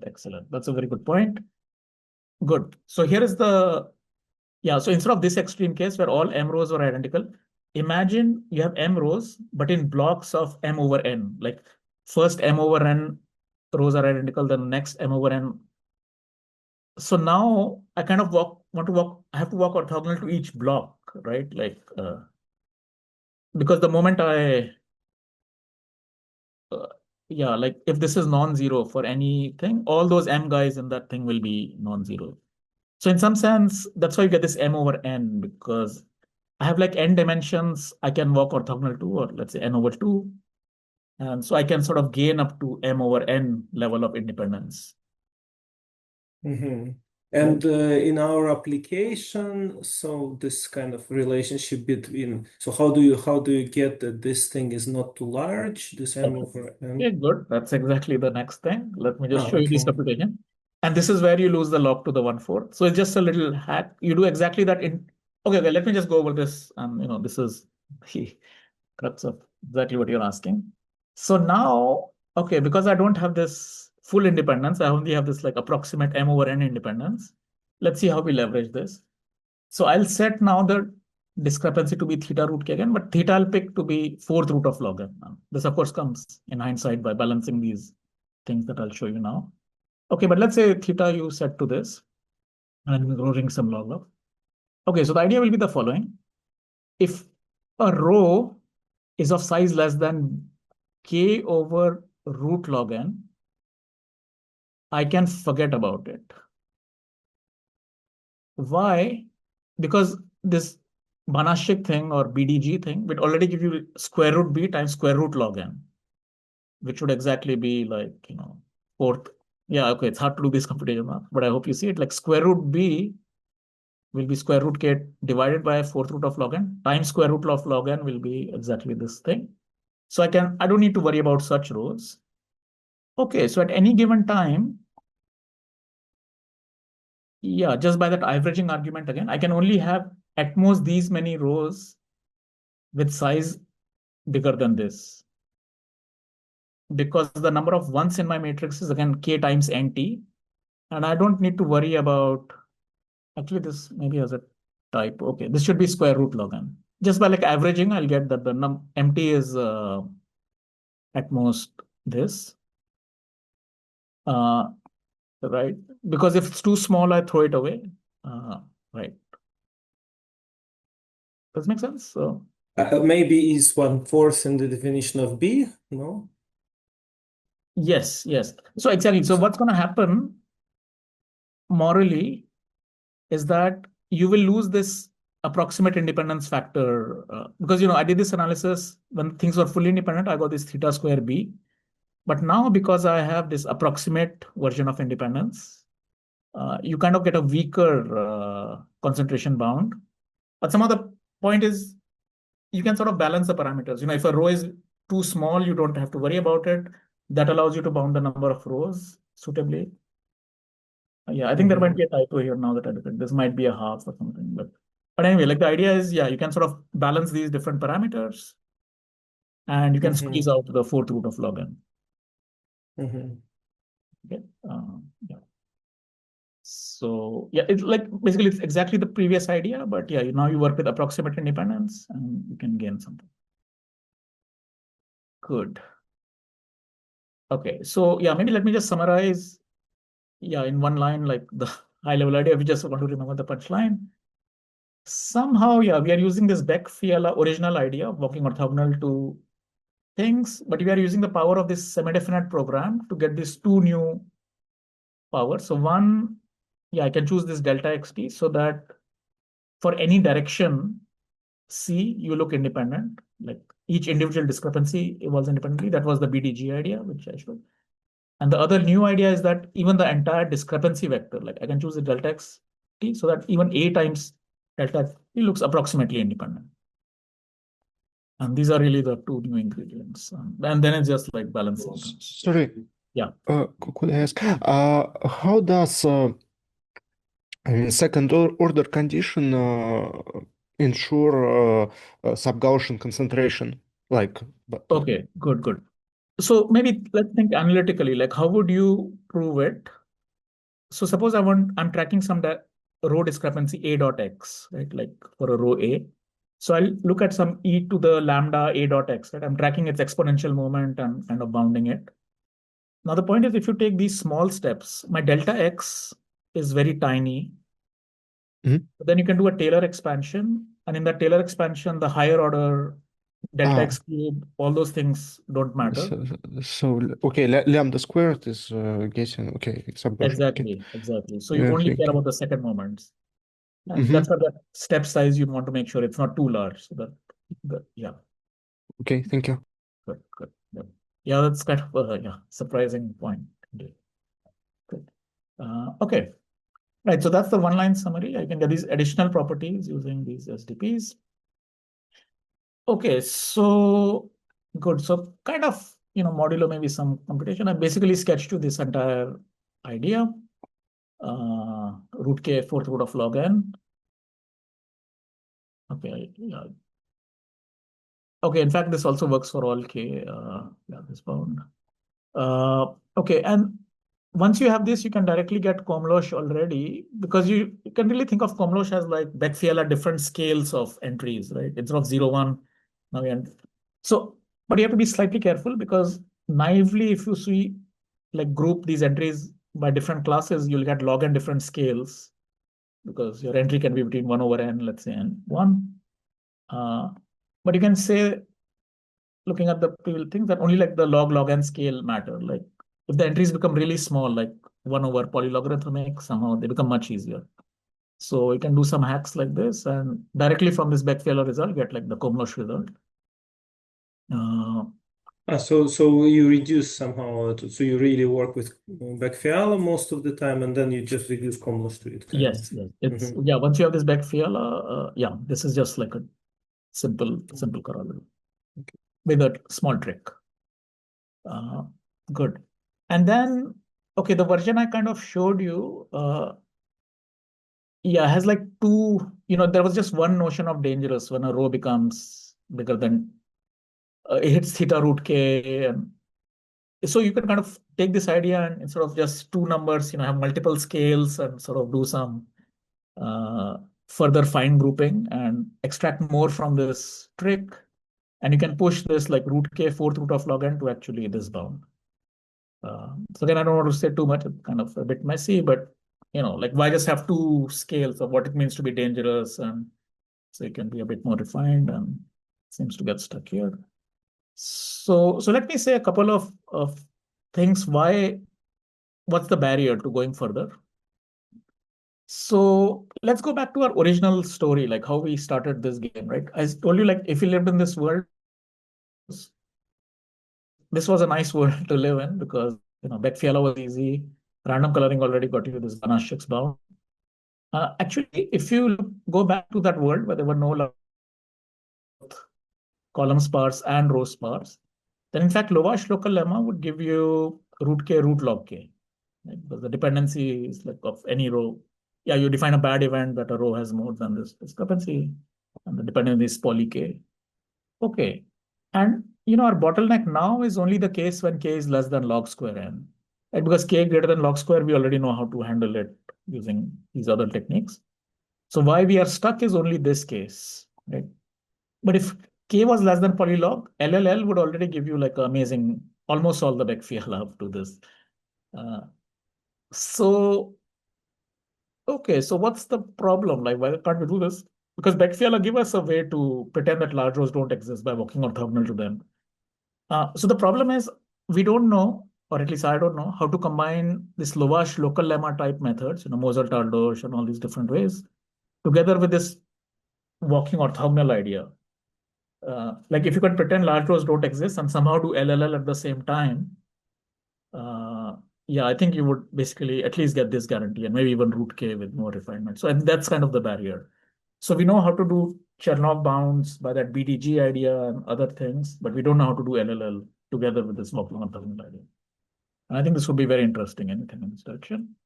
Excellent. That's a very good point. Good. So here is so instead of this extreme case where all m rows were identical, imagine you have m rows, but in blocks of m over n. Like first m over n rows are identical, then next m over n. So now I kind of I have to walk orthogonal to each block, right? Like, because the moment uh, like if this is non-zero for anything, all those m guys in that thing will be non-zero. So in some sense, that's why you get this m over n, because I have like n dimensions I can walk orthogonal to, or let's say n over 2. And so I can sort of gain up to m over n level of independence. Mm-hmm. And in our application, so this kind of relationship between, so how do you get that this thing is not too large, this m Okay. over n? Okay, good. That's exactly the next thing. Let me just show you this Okay. computation. And this is where you lose the log to the 1/4. So it's just a little hack. You do exactly that in. Okay, let me just go over this. And this is the crux of exactly what you're asking. So now, okay, because I don't have this full independence, I only have this like approximate m over n independence. Let's see how we leverage this. So I'll set now the discrepancy to be theta root k again, but theta I'll pick to be fourth root of log n. This of course comes in hindsight by balancing these things that I'll show you now. Okay, but let's say theta you set to this, and we're rolling some log log. Okay, so the idea will be the following. If a row is of size less than k over root log n, I can forget about it. Why? Because this Banashik thing or BDG thing would already give you square root b times square root log n, which would exactly be like, fourth. Yeah, okay, it's hard to do this computation now, but I hope you see it. Like square root b will be square root k divided by fourth root of log n times square root of log n will be exactly this thing. So I don't need to worry about such rows. Okay, so at any given time, yeah, just by that averaging argument again, I can only have at most these many rows with size bigger than this, because the number of ones in my matrix is again k times nt, and I don't need to worry about, actually this maybe as a type. Okay, this should be square root log n. Just by like averaging, I'll get that the empty is at most this. Right? Because if it's too small, I throw it away. Right. Does it make sense? So Maybe is 1/4 in the definition of B, no? yes, yes. So exactly. So what's going to happen morally is that you will lose this approximate independence factor, because I did this analysis when things were fully independent. I got this theta square B, but now because I have this approximate version of independence, you kind of get a weaker concentration bound. But some of the point is you can sort of balance the parameters. If a row is too small, you don't have to worry about it. That allows you to bound the number of rows suitably. Yeah, I think there might be a typo here now that I look at this. Might be a half or something. But anyway, like the idea is, yeah, you can sort of balance these different parameters and you can squeeze out the fourth root of log n. Okay. Yeah. So yeah, it's like basically it's exactly the previous idea, but yeah, now you work with approximate independence and you can gain something. Good. Okay, so yeah, maybe let me just summarize, yeah, in one line, like the high level idea, if you just want to remember the punchline. Somehow, yeah, we are using this Beck-Fiala original idea of walking orthogonal to things, but we are using the power of this semi-definite program to get these two new powers. So one, yeah, I can choose this delta xt so that for any direction C, you look independent, like each individual discrepancy evolves independently. That was the BDG idea, which I showed. And the other new idea is that even the entire discrepancy vector, like I can choose the delta x t so that even A times delta x t looks approximately independent. And these are really the two new ingredients. And then it's just like balancing. Sorry. Yeah. Could I ask, how does second order condition ensure sub-Gaussian concentration? Okay, good. So maybe let's think analytically, like how would you prove it? So suppose I'm tracking some row discrepancy A dot X, right? Like for a row A. So I'll look at some e to the lambda A dot X, right? I'm tracking its exponential moment and kind of bounding it. Now the point is, if you take these small steps, my delta X is very tiny. Then you can do a Taylor expansion. And in that Taylor expansion, the higher order delta X cube, all those things don't matter. So okay, lambda squared is getting, okay, Exactly. So you only care about the second moments. And that's why the step size you want to make sure it's not too large. So yeah. Okay, thank you. Good. Yeah, that's kind of a surprising point. Good. Okay. Right. So that's the one-line summary. I can get these additional properties using these SDPs. Okay. So good. So kind of, modulo maybe some computation. I basically sketched you this entire idea. Root k fourth root of log n. Okay. Yeah. Okay, in fact, this also works for all k. Yeah, this bound. Okay, and once you have this, you can directly get Komlós already, because you can really think of Komlós as like Beck-Fiala different scales of entries, right? Instead of 0, 1. Now so, but you have to be slightly careful, because naively, if you see like group these entries by different classes, you'll get log n different scales, because your entry can be between 1 over n, let's say, and 1. But you can say, looking at the previous things, that only like the log n scale matter. Like if the entries become really small, like 1 over polylogarithmic, somehow they become much easier. So you can do some hacks like this, and directly from this Beck-Fiala result, get like the Komlós result. So you reduce somehow, so you really work with Beck-Fiala most of the time, and then you just reduce Komlós to it. Yes. It's yeah. Once you have this Beck-Fiala, yeah, this is just like a simple corollary with a small trick. Good. And then, okay, the version I kind of showed you, yeah, has like two, there was just one notion of dangerous when a row becomes bigger than it hits theta root k. And so you can kind of take this idea and instead of just two numbers, have multiple scales and sort of do some uh, further fine grouping and extract more from this trick. And you can push this like root k fourth root of log n to actually this bound. So again, I don't want to say too much, it's kind of a bit messy, but like why just have two scales of what it means to be dangerous, and so it can be a bit more refined and seems to get stuck here. So let me say a couple of things. What's the barrier to going further? So let's go back to our original story, like how we started this game, right? I told you, like, if you lived in this world, this was a nice world to live in because Beck-Fiala was easy. Random coloring already got you this Banach bound. Actually, if you go back to that world where there were no column spars and row spars, then in fact, Lovash local lemma would give you root k root log k. Right? Because the dependency is like of any row. Yeah, you define a bad event that a row has more than this discrepancy, and the dependency is poly k. Okay. And our bottleneck now is only the case when k is less than log square n. Right? Because k greater than log square, we already know how to handle it using these other techniques. So why we are stuck is only this case, right? But if k was less than polylog, LLL would already give you like amazing, almost all the Beck-Fiala up to this. So, okay, so what's the problem? Like, why can't we do this? Because Beck-Fiala give us a way to pretend that large rows don't exist by walking orthogonal to them. So the problem is we don't know, or at least I don't know, how to combine this Lovash local lemma type methods, Moser-Taldosh and all these different ways, together with this walking orthogonal idea. Like if you can pretend large rows don't exist and somehow do LLL at the same time, yeah, I think you would basically at least get this guarantee and maybe even root k with more refinement. So and that's kind of the barrier. So we know how to do Chernoff bounds by that BDG idea and other things, but we don't know how to do LLL together with this walking orthogonal idea. And I think this would be very interesting, anything in this direction.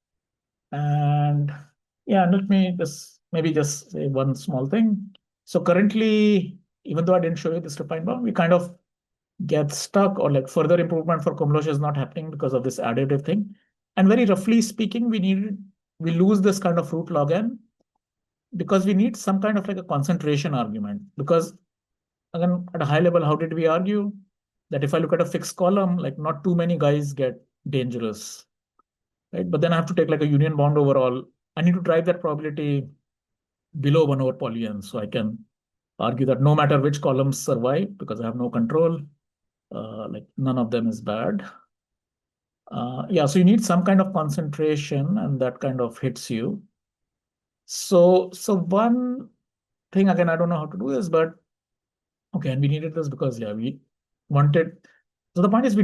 And yeah, let me just say one small thing. So currently, even though I didn't show you this refined bound, we kind of get stuck, or like further improvement for Komlós is not happening because of this additive thing. And very roughly speaking, we lose this kind of root log n because we need some kind of like a concentration argument. Because again, at a high level, how did we argue that if I look at a fixed column, like not too many guys get dangerous, right? But then I have to take like a union bound overall. I need to drive that probability below 1 over poly n. So I can argue that no matter which columns survive, because I have no control, like none of them is bad. Yeah, so you need some kind of concentration, and that kind of hits you. So one thing, again, I don't know how to do this, but okay, and we needed this because yeah, we wanted. So the point is,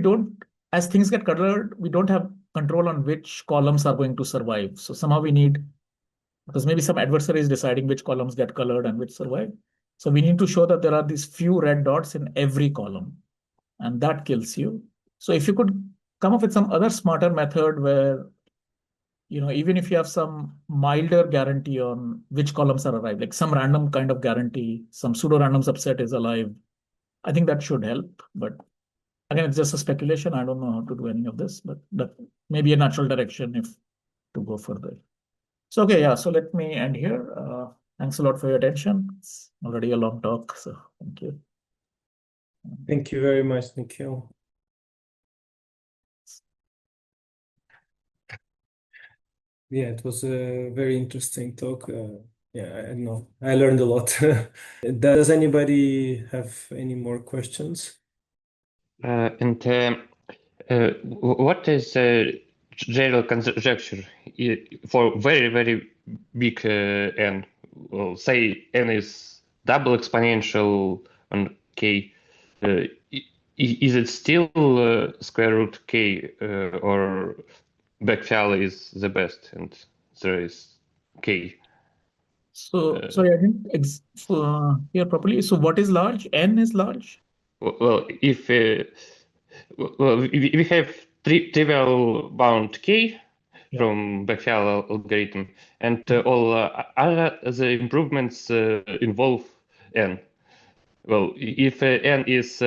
as things get colored, we don't have control on which columns are going to survive. So somehow we need, because maybe some adversary is deciding which columns get colored and which survive. So we need to show that there are these few red dots in every column, and that kills you. So if you could come up with some other smarter method where, even if you have some milder guarantee on which columns are alive, like some random kind of guarantee, some pseudo-random subset is alive, I think that should help. But again, it's just a speculation. I don't know how to do any of this, but that may be a natural direction if to go further. So, okay, yeah, so let me end here. Thanks a lot for your attention. It's already a long talk, so thank you. Thank you very much, Nikhil. Yeah, it was a very interesting talk. Yeah, I know. I learned a lot. Does anybody have any more questions? What is general conjecture for very, very big n? Well, say n is double exponential on k. Is it still square root k, or Beck-Fiala is the best and there is k? So, sorry, I didn't hear properly. So, what is large? N is large? Well, if we have trivial bound k, from Beck-Fiala algorithm, and all are the improvements involve n. Well, if n is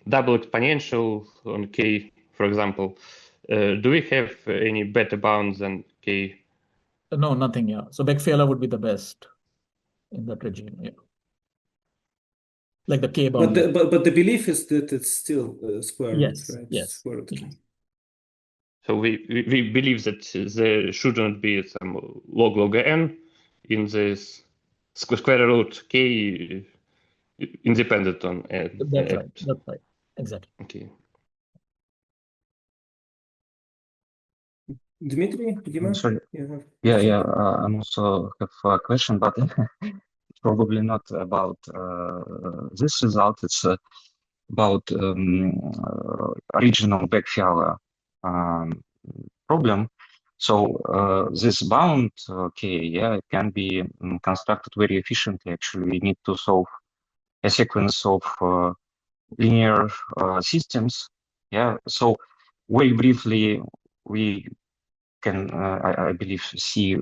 double exponential on k, for example, do we have any better bounds than k? No, nothing. Yeah. So Beck-Fiala would be the best in that regime. Yeah. Like the k But boundary. the belief is that it's still square root, Yes. right? Yes. Square root k. So we believe that there shouldn't be some log n in this square root k independent on n. That's right. That's right. Exactly. Okay. Dmitry, Dima, Sorry. you have Yeah, question? yeah. I also have a question, but probably not about this result. It's about original Beck-Fiala um, problem. So this bound, okay, yeah, it can be constructed very efficiently. Actually, we need to solve a sequence of linear systems. Yeah. So very briefly, we can, I believe, see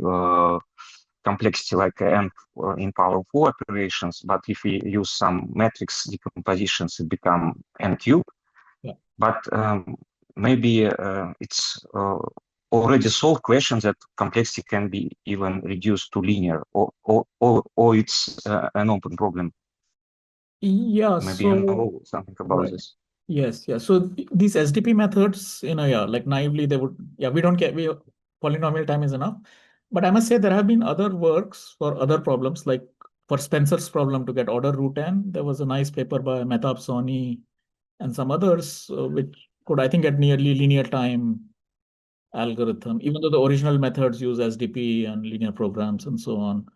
complexity like n in power 4 operations. But if we use some matrix decompositions, it become n cube. Yeah. But maybe it's already solved question that complexity can be even reduced to linear, or it's an open problem. Yeah. Maybe you So know something about right. this. Yes. Yeah. So these SDP methods, yeah, like naively they would. Yeah, we don't care. Polynomial time is enough. But I must say there have been other works for other problems, like for Spencer's problem to get order root n. There was a nice paper by Mehtab Soni and some others, which could, I think, get nearly linear time algorithm, even though the original methods use SDP and linear programs and so on.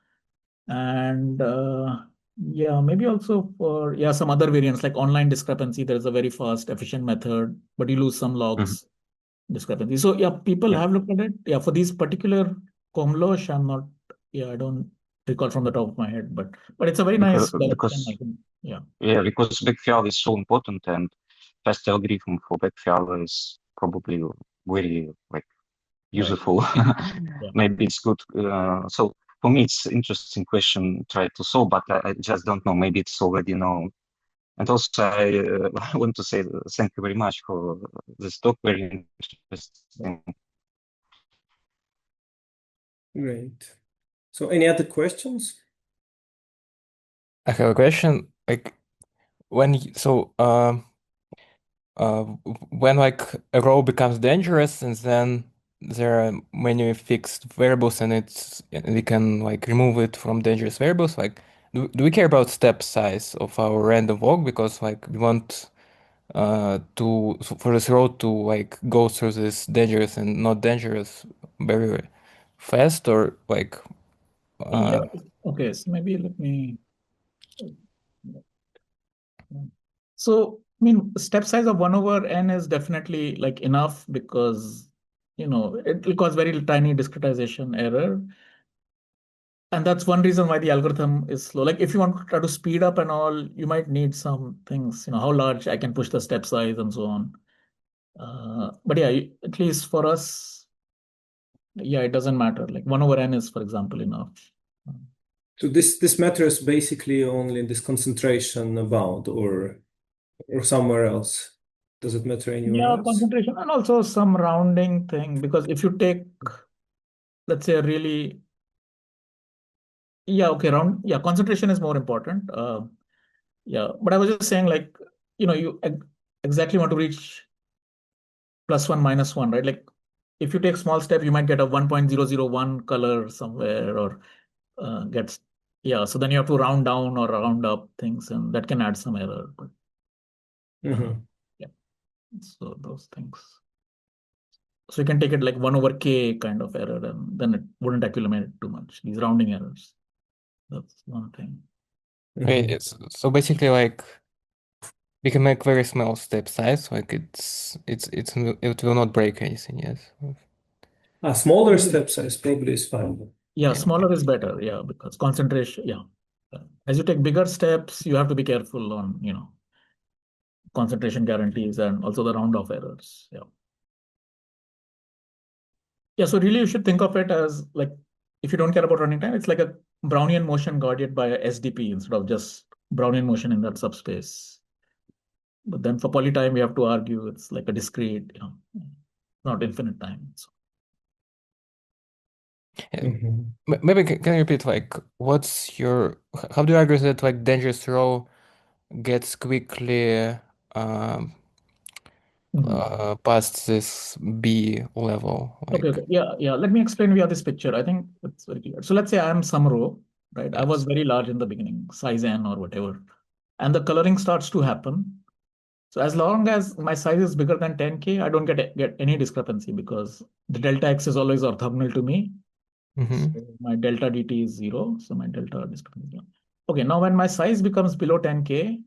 And yeah, maybe also for some other variants like online discrepancy. There is a very fast, efficient method, but you lose some logs discrepancy. So yeah, people have looked at it. Yeah, for these particular Komlós, I'm not. Yeah, I don't recall from the top of my head, but it's a very nice development. I think. Yeah. Yeah, because Beck-Fiala is so important, and fast algorithm for Beck-Fiala is probably very like useful. Yeah. Maybe it's good. So for me, it's interesting question try to solve, but I just don't know. Maybe it's already known. And also, I want to say thank you very much for this talk. Very interesting. Great. So any other questions? I have a question. Like when like a row becomes dangerous and then there are many fixed variables and we can like remove it from dangerous variables, like do we care about step size of our random walk, because like we want for this row to like go through this dangerous and not dangerous very fast, or like Yeah. Okay. So maybe let me. So, I mean, step size of 1 over n is definitely like enough because, it will cause very tiny discretization error. And that's one reason why the algorithm is slow. Like if you want to try to speed up and all, you might need some things, how large I can push the step size and so on. But yeah, at least for us, yeah, it doesn't matter. Like 1 over n is, for example, enough. So this matters basically only in this concentration bound or somewhere else. Does it matter anywhere Yeah, else? concentration and also some rounding thing, because if you take, let's say, really, concentration is more important. Yeah, but I was just saying, like, you exactly want to reach +1, -1, right? Like, if you take small step, you might get a 1.001 color somewhere, or gets, yeah. So then you have to round down or round up things, and that can add some error. But yeah, so those things. So you can take it like 1 over k kind of error, and then it wouldn't accumulate too much. These rounding errors. That's one thing. okay, so basically like we can make very small step size, like it will not break anything, yes. A smaller step size probably is fine. Yeah, smaller is better. Yeah, because concentration. Yeah, as you take bigger steps, you have to be careful on concentration guarantees and also the round off errors. Yeah. Yeah, so really you should think of it as like, if you don't care about running time, it's like a Brownian motion guarded by a SDP instead of just Brownian motion in that subspace. But then for polytime, we have to argue it's like a discrete, not infinite time. So. Maybe can you repeat, like, how do you argue that like dangerous row gets quickly past this B level? Okay. Yeah. Let me explain via this picture. I think it's very clear. So let's say I am some row, right? I was very large in the beginning, size n or whatever, and the coloring starts to happen. So as long as my size is bigger than 10K, I don't get any discrepancy because the delta X is always orthogonal to me. So my delta dt is 0. So my delta discrepancy is 0. Okay, now when my size becomes below 10K,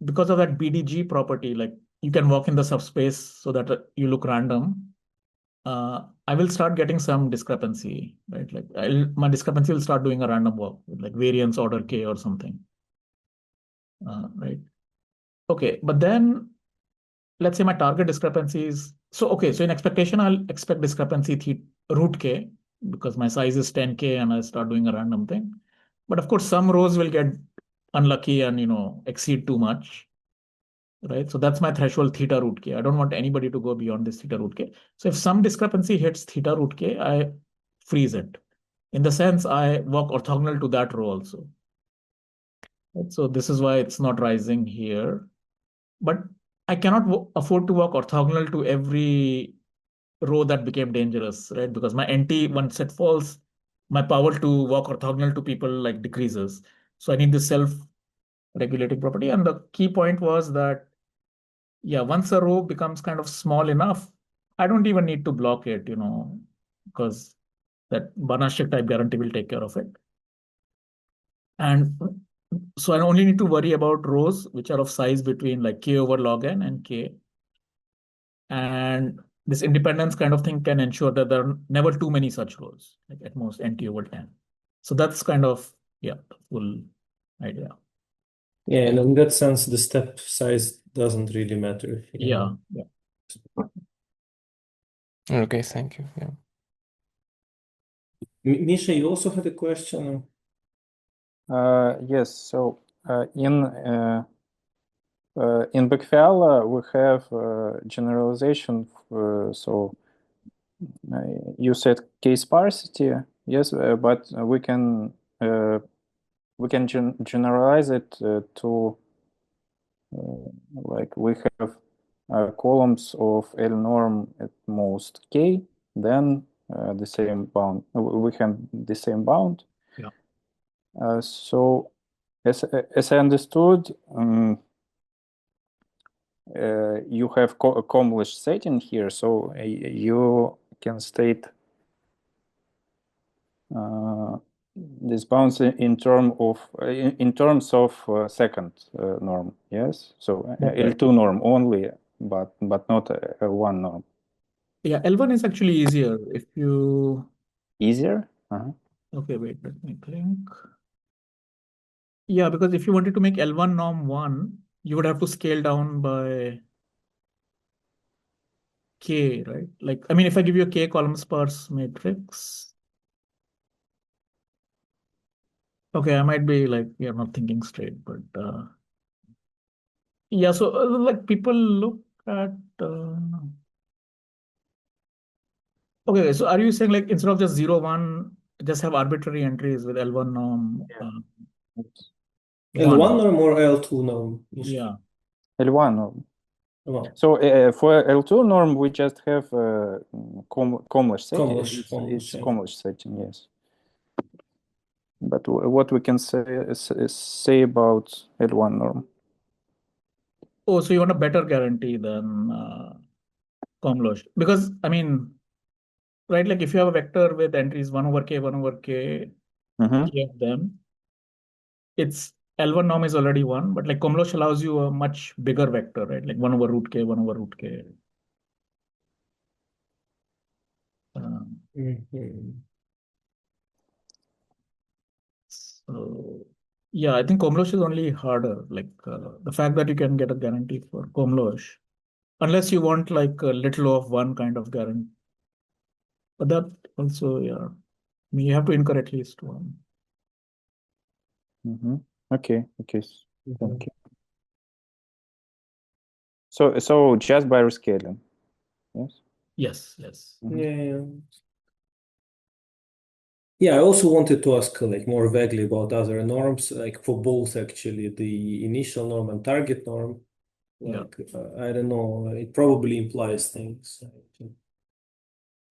because of that BDG property, like you can walk in the subspace so that you look random, I will start getting some discrepancy, right? Like my discrepancy will start doing a random walk, like variance order K or something, right? Okay, but then let's say my target discrepancy is, so in expectation, I'll expect discrepancy root K because my size is 10K and I start doing a random thing. But of course, some rows will get unlucky and, exceed too much, right? So that's my threshold theta root K. I don't want anybody to go beyond this theta root K. So if some discrepancy hits theta root K, I freeze it. In the sense, I walk orthogonal to that row also. Right? So this is why it's not rising here. But I cannot afford to walk orthogonal to every row that became dangerous, right? Because my NT, once it falls, my power to walk orthogonal to people like decreases. So I need this self-regulating property. And the key point was that, yeah, once a row becomes kind of small enough, I don't even need to block it, because that Banachek type guarantee will take care of it. And so I only need to worry about rows which are of size between like K over log n and K. And this independence kind of thing can ensure that there are never too many such rows, like at most NT over 10. So that's kind of, the full idea. Yeah, and in that sense, the step size doesn't really matter. Yeah. Okay, thank you. Yeah. Misha, you also had a question? Yes. So in Beck-Fiala, we have generalization. So you said K sparsity, yes, but we can generalize it to like we have columns of L norm at most K, then the same bound. We have the same bound. Yeah. So as I understood, you have a Komlós setting here, so you can state this bounds in terms of second norm. Yes, so Okay. L2 norm only, but not L1 norm. Yeah, L1 is actually easier if you. Easier? Okay, wait, let me think. Yeah, because if you wanted to make L1 norm 1, you would have to scale down by K, right? Like, I mean, if I give you a K column sparse matrix. Okay, I might be like, you're not thinking straight, but yeah, so like people look at okay, so are you saying like instead of just 0, 1, just have arbitrary entries with L1 norm? L1 norm or L2 norm? Yeah. L1 norm. Well, So for L2 norm, we just have Komlós setting. It's Komlós setting, yes. But what we can say about L1 norm? Oh, so you want a better guarantee than Komlós? Because I mean, right? Like if you have a vector with entries 1 over K, 1 over K, K of them, it's L1 norm is already 1, but like Komlós allows you a much bigger vector, right? Like 1 over root K, 1 over root K. So yeah, I think Komlós is only harder. Like the fact that you can get a guarantee for Komlós, unless you want like a little of one kind of guarantee. But that also, yeah, I mean, you have to incur at least one. Okay. Thank you. So just by rescaling, yes. Yes. Yeah, I also wanted to ask like more vaguely about other norms, like for both actually the initial norm and target norm. Like I don't know, it probably implies things.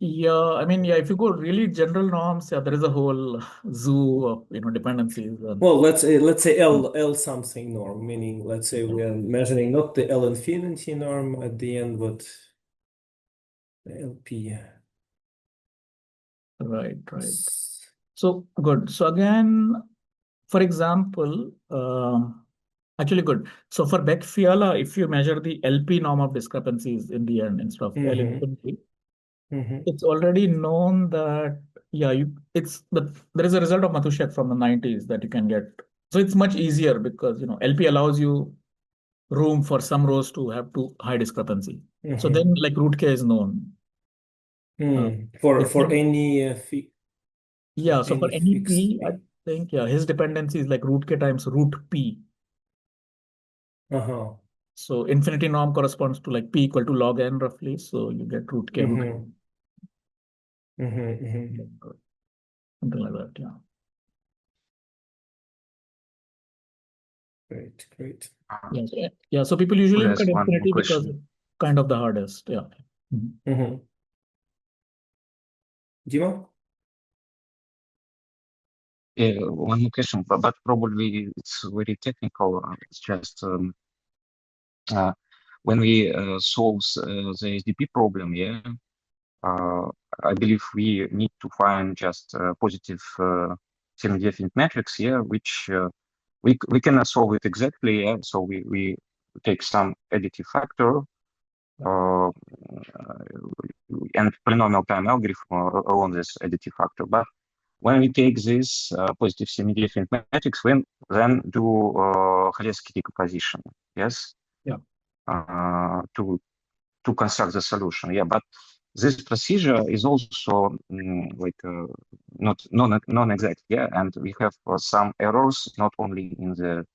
Yeah, I mean, if you go really general norms, there is a whole zoo of dependencies. Well, let's say L something norm, meaning let's say we are measuring not the L infinity norm at the end, but the LP. Right. So good. So again, for example, actually good. So for Beck-Fiala, if you measure the LP norm of discrepancies in the end instead of L infinity, it's already known that there is a result of Matushek from the 90s that you can get. So it's much easier because LP allows you room for some rows to have too high discrepancy. So then like root K is known. For any so for any P, I think his dependency is like root K times root P. So infinity norm corresponds to like P equal to log n roughly. So you get root K root K. Something like that, Great. So people usually look at One infinity because question. it's kind of the hardest. Dima? One more question, but probably it's very technical. It's just when we solve the SDP problem, I believe we need to find just positive semi-definite matrix here, which we cannot solve it exactly. So we take some additive factor and polynomial time algorithm along this additive factor. But when we take this positive semi-definite matrix, we then do Cholesky decomposition, yes? To construct the solution, but this procedure is also not non-exact, and we have some errors not only in the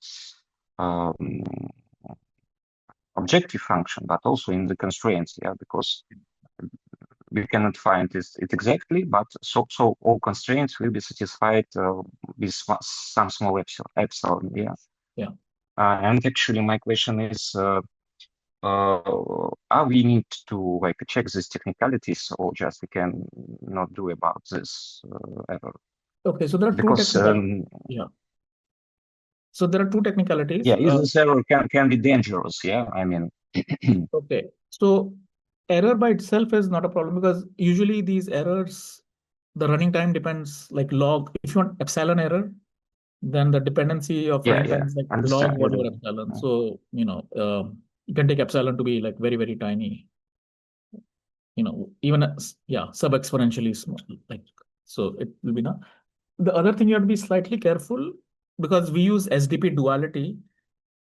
objective function but also in the constraints, because we cannot find it exactly, but so all constraints will be satisfied with some small epsilon, and actually my question is, we need to check these technicalities, or just we can not do about this error? Okay, so there are two technicalities. So there are two technicalities. This error can be dangerous. I mean. Okay, so error by itself is not a problem because usually these errors, the running time depends like log. If you want epsilon error, then the dependency of running time is like log whatever epsilon. So you can take epsilon to be like very, very tiny. Even sub exponentially small. So it will be not. The other thing you have to be slightly careful because we use SDP duality.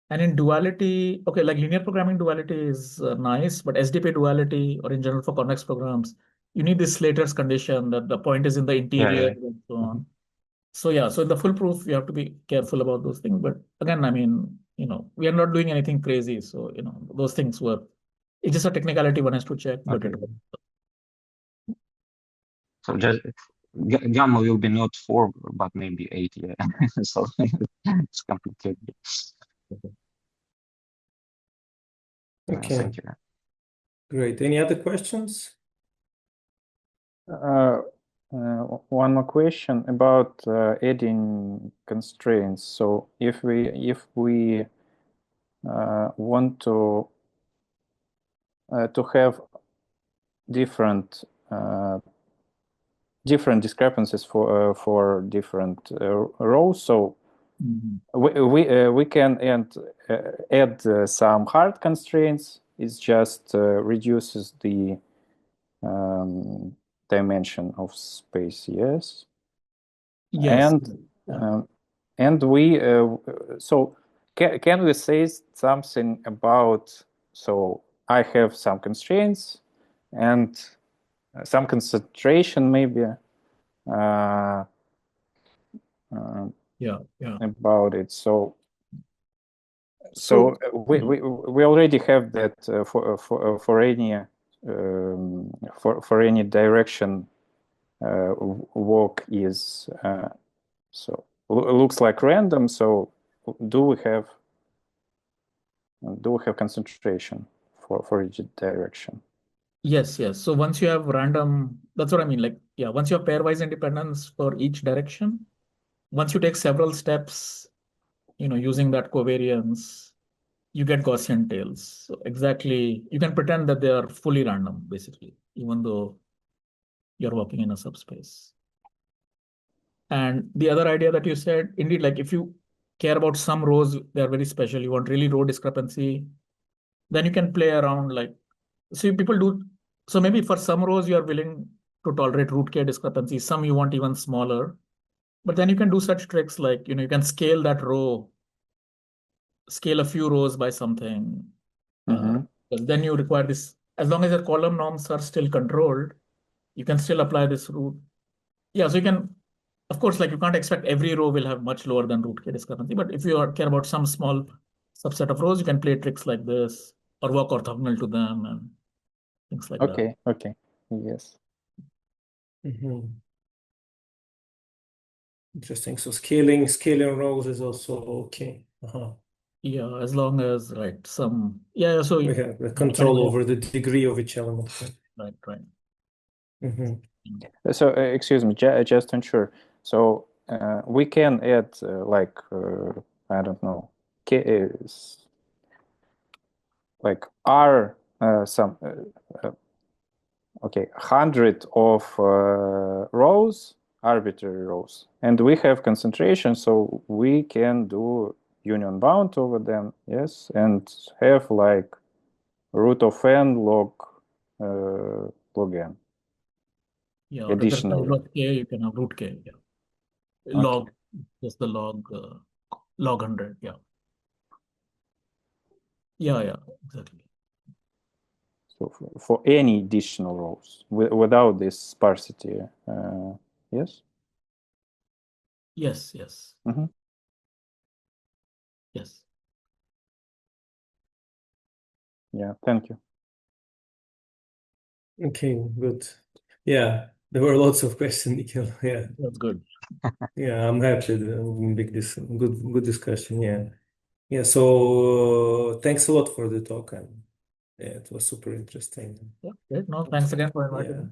And in duality, okay, like linear programming duality is nice, but SDP duality, or in general for convex programs, you need this Slater's condition that the point is in the interior and so on. So so in the full proof, you have to be careful about those things. But again, I mean, we are not doing anything crazy. So, those things work. It's just a technicality one has to check, but it works. So just gamma will be not 4, but maybe 8, so it's complicated. Okay. Thank you. Great. Any other questions? One more question about adding constraints. So if we want to have different discrepancies for different rows, so we can add some hard constraints. It just reduces the dimension of space. Yes. And we so can we say something about, so I have some constraints and some concentration maybe Yeah. about it. So we already have that for any direction walk is so looks like random. So do we have concentration for each direction? Yes. So once you have random, that's what I mean. Like, yeah, once you have pairwise independence for each direction, once you take several steps, using that covariance, you get Gaussian tails. So exactly, you can pretend that they are fully random, basically, even though you're working in a subspace. And the other idea that you said, indeed, like if you care about some rows, they're very special, you want really row discrepancy, then you can play around see people do. So maybe for some rows, you are willing to tolerate root k discrepancy. Some you want even smaller. But then you can do such tricks like, you can scale that row, scale a few rows by something. Because then you require this, as long as your column norms are still controlled, you can still apply this root. Yeah, so you can, of course, like you can't expect every row will have much lower than root k discrepancy. But if you care about some small subset of rows, you can play tricks like this or work orthogonal to them and things like that. Okay. Yes. Interesting. So scaling rows is also okay. Yeah, as long as some so we have the control over the degree of each element. Right. So excuse me, just to ensure. So we can add I don't know, like R some 100 of rows, arbitrary rows, and we have concentration, so we can do union bound over them, yes, and have like root of n log n. Yeah, Additionally. log k, you can have root k. Yeah, log just the log 100. Yeah, exactly. So for any additional rows without this sparsity, yes? Yes. Yes. Yeah, thank you. Okay, good. Yeah, there were lots of questions, Nikhil. Yeah, that's good. Yeah, I'm happy. Good discussion. Yeah. So thanks a lot for the talk, and yeah, it was super interesting. Yeah, great. No, thanks again for inviting me.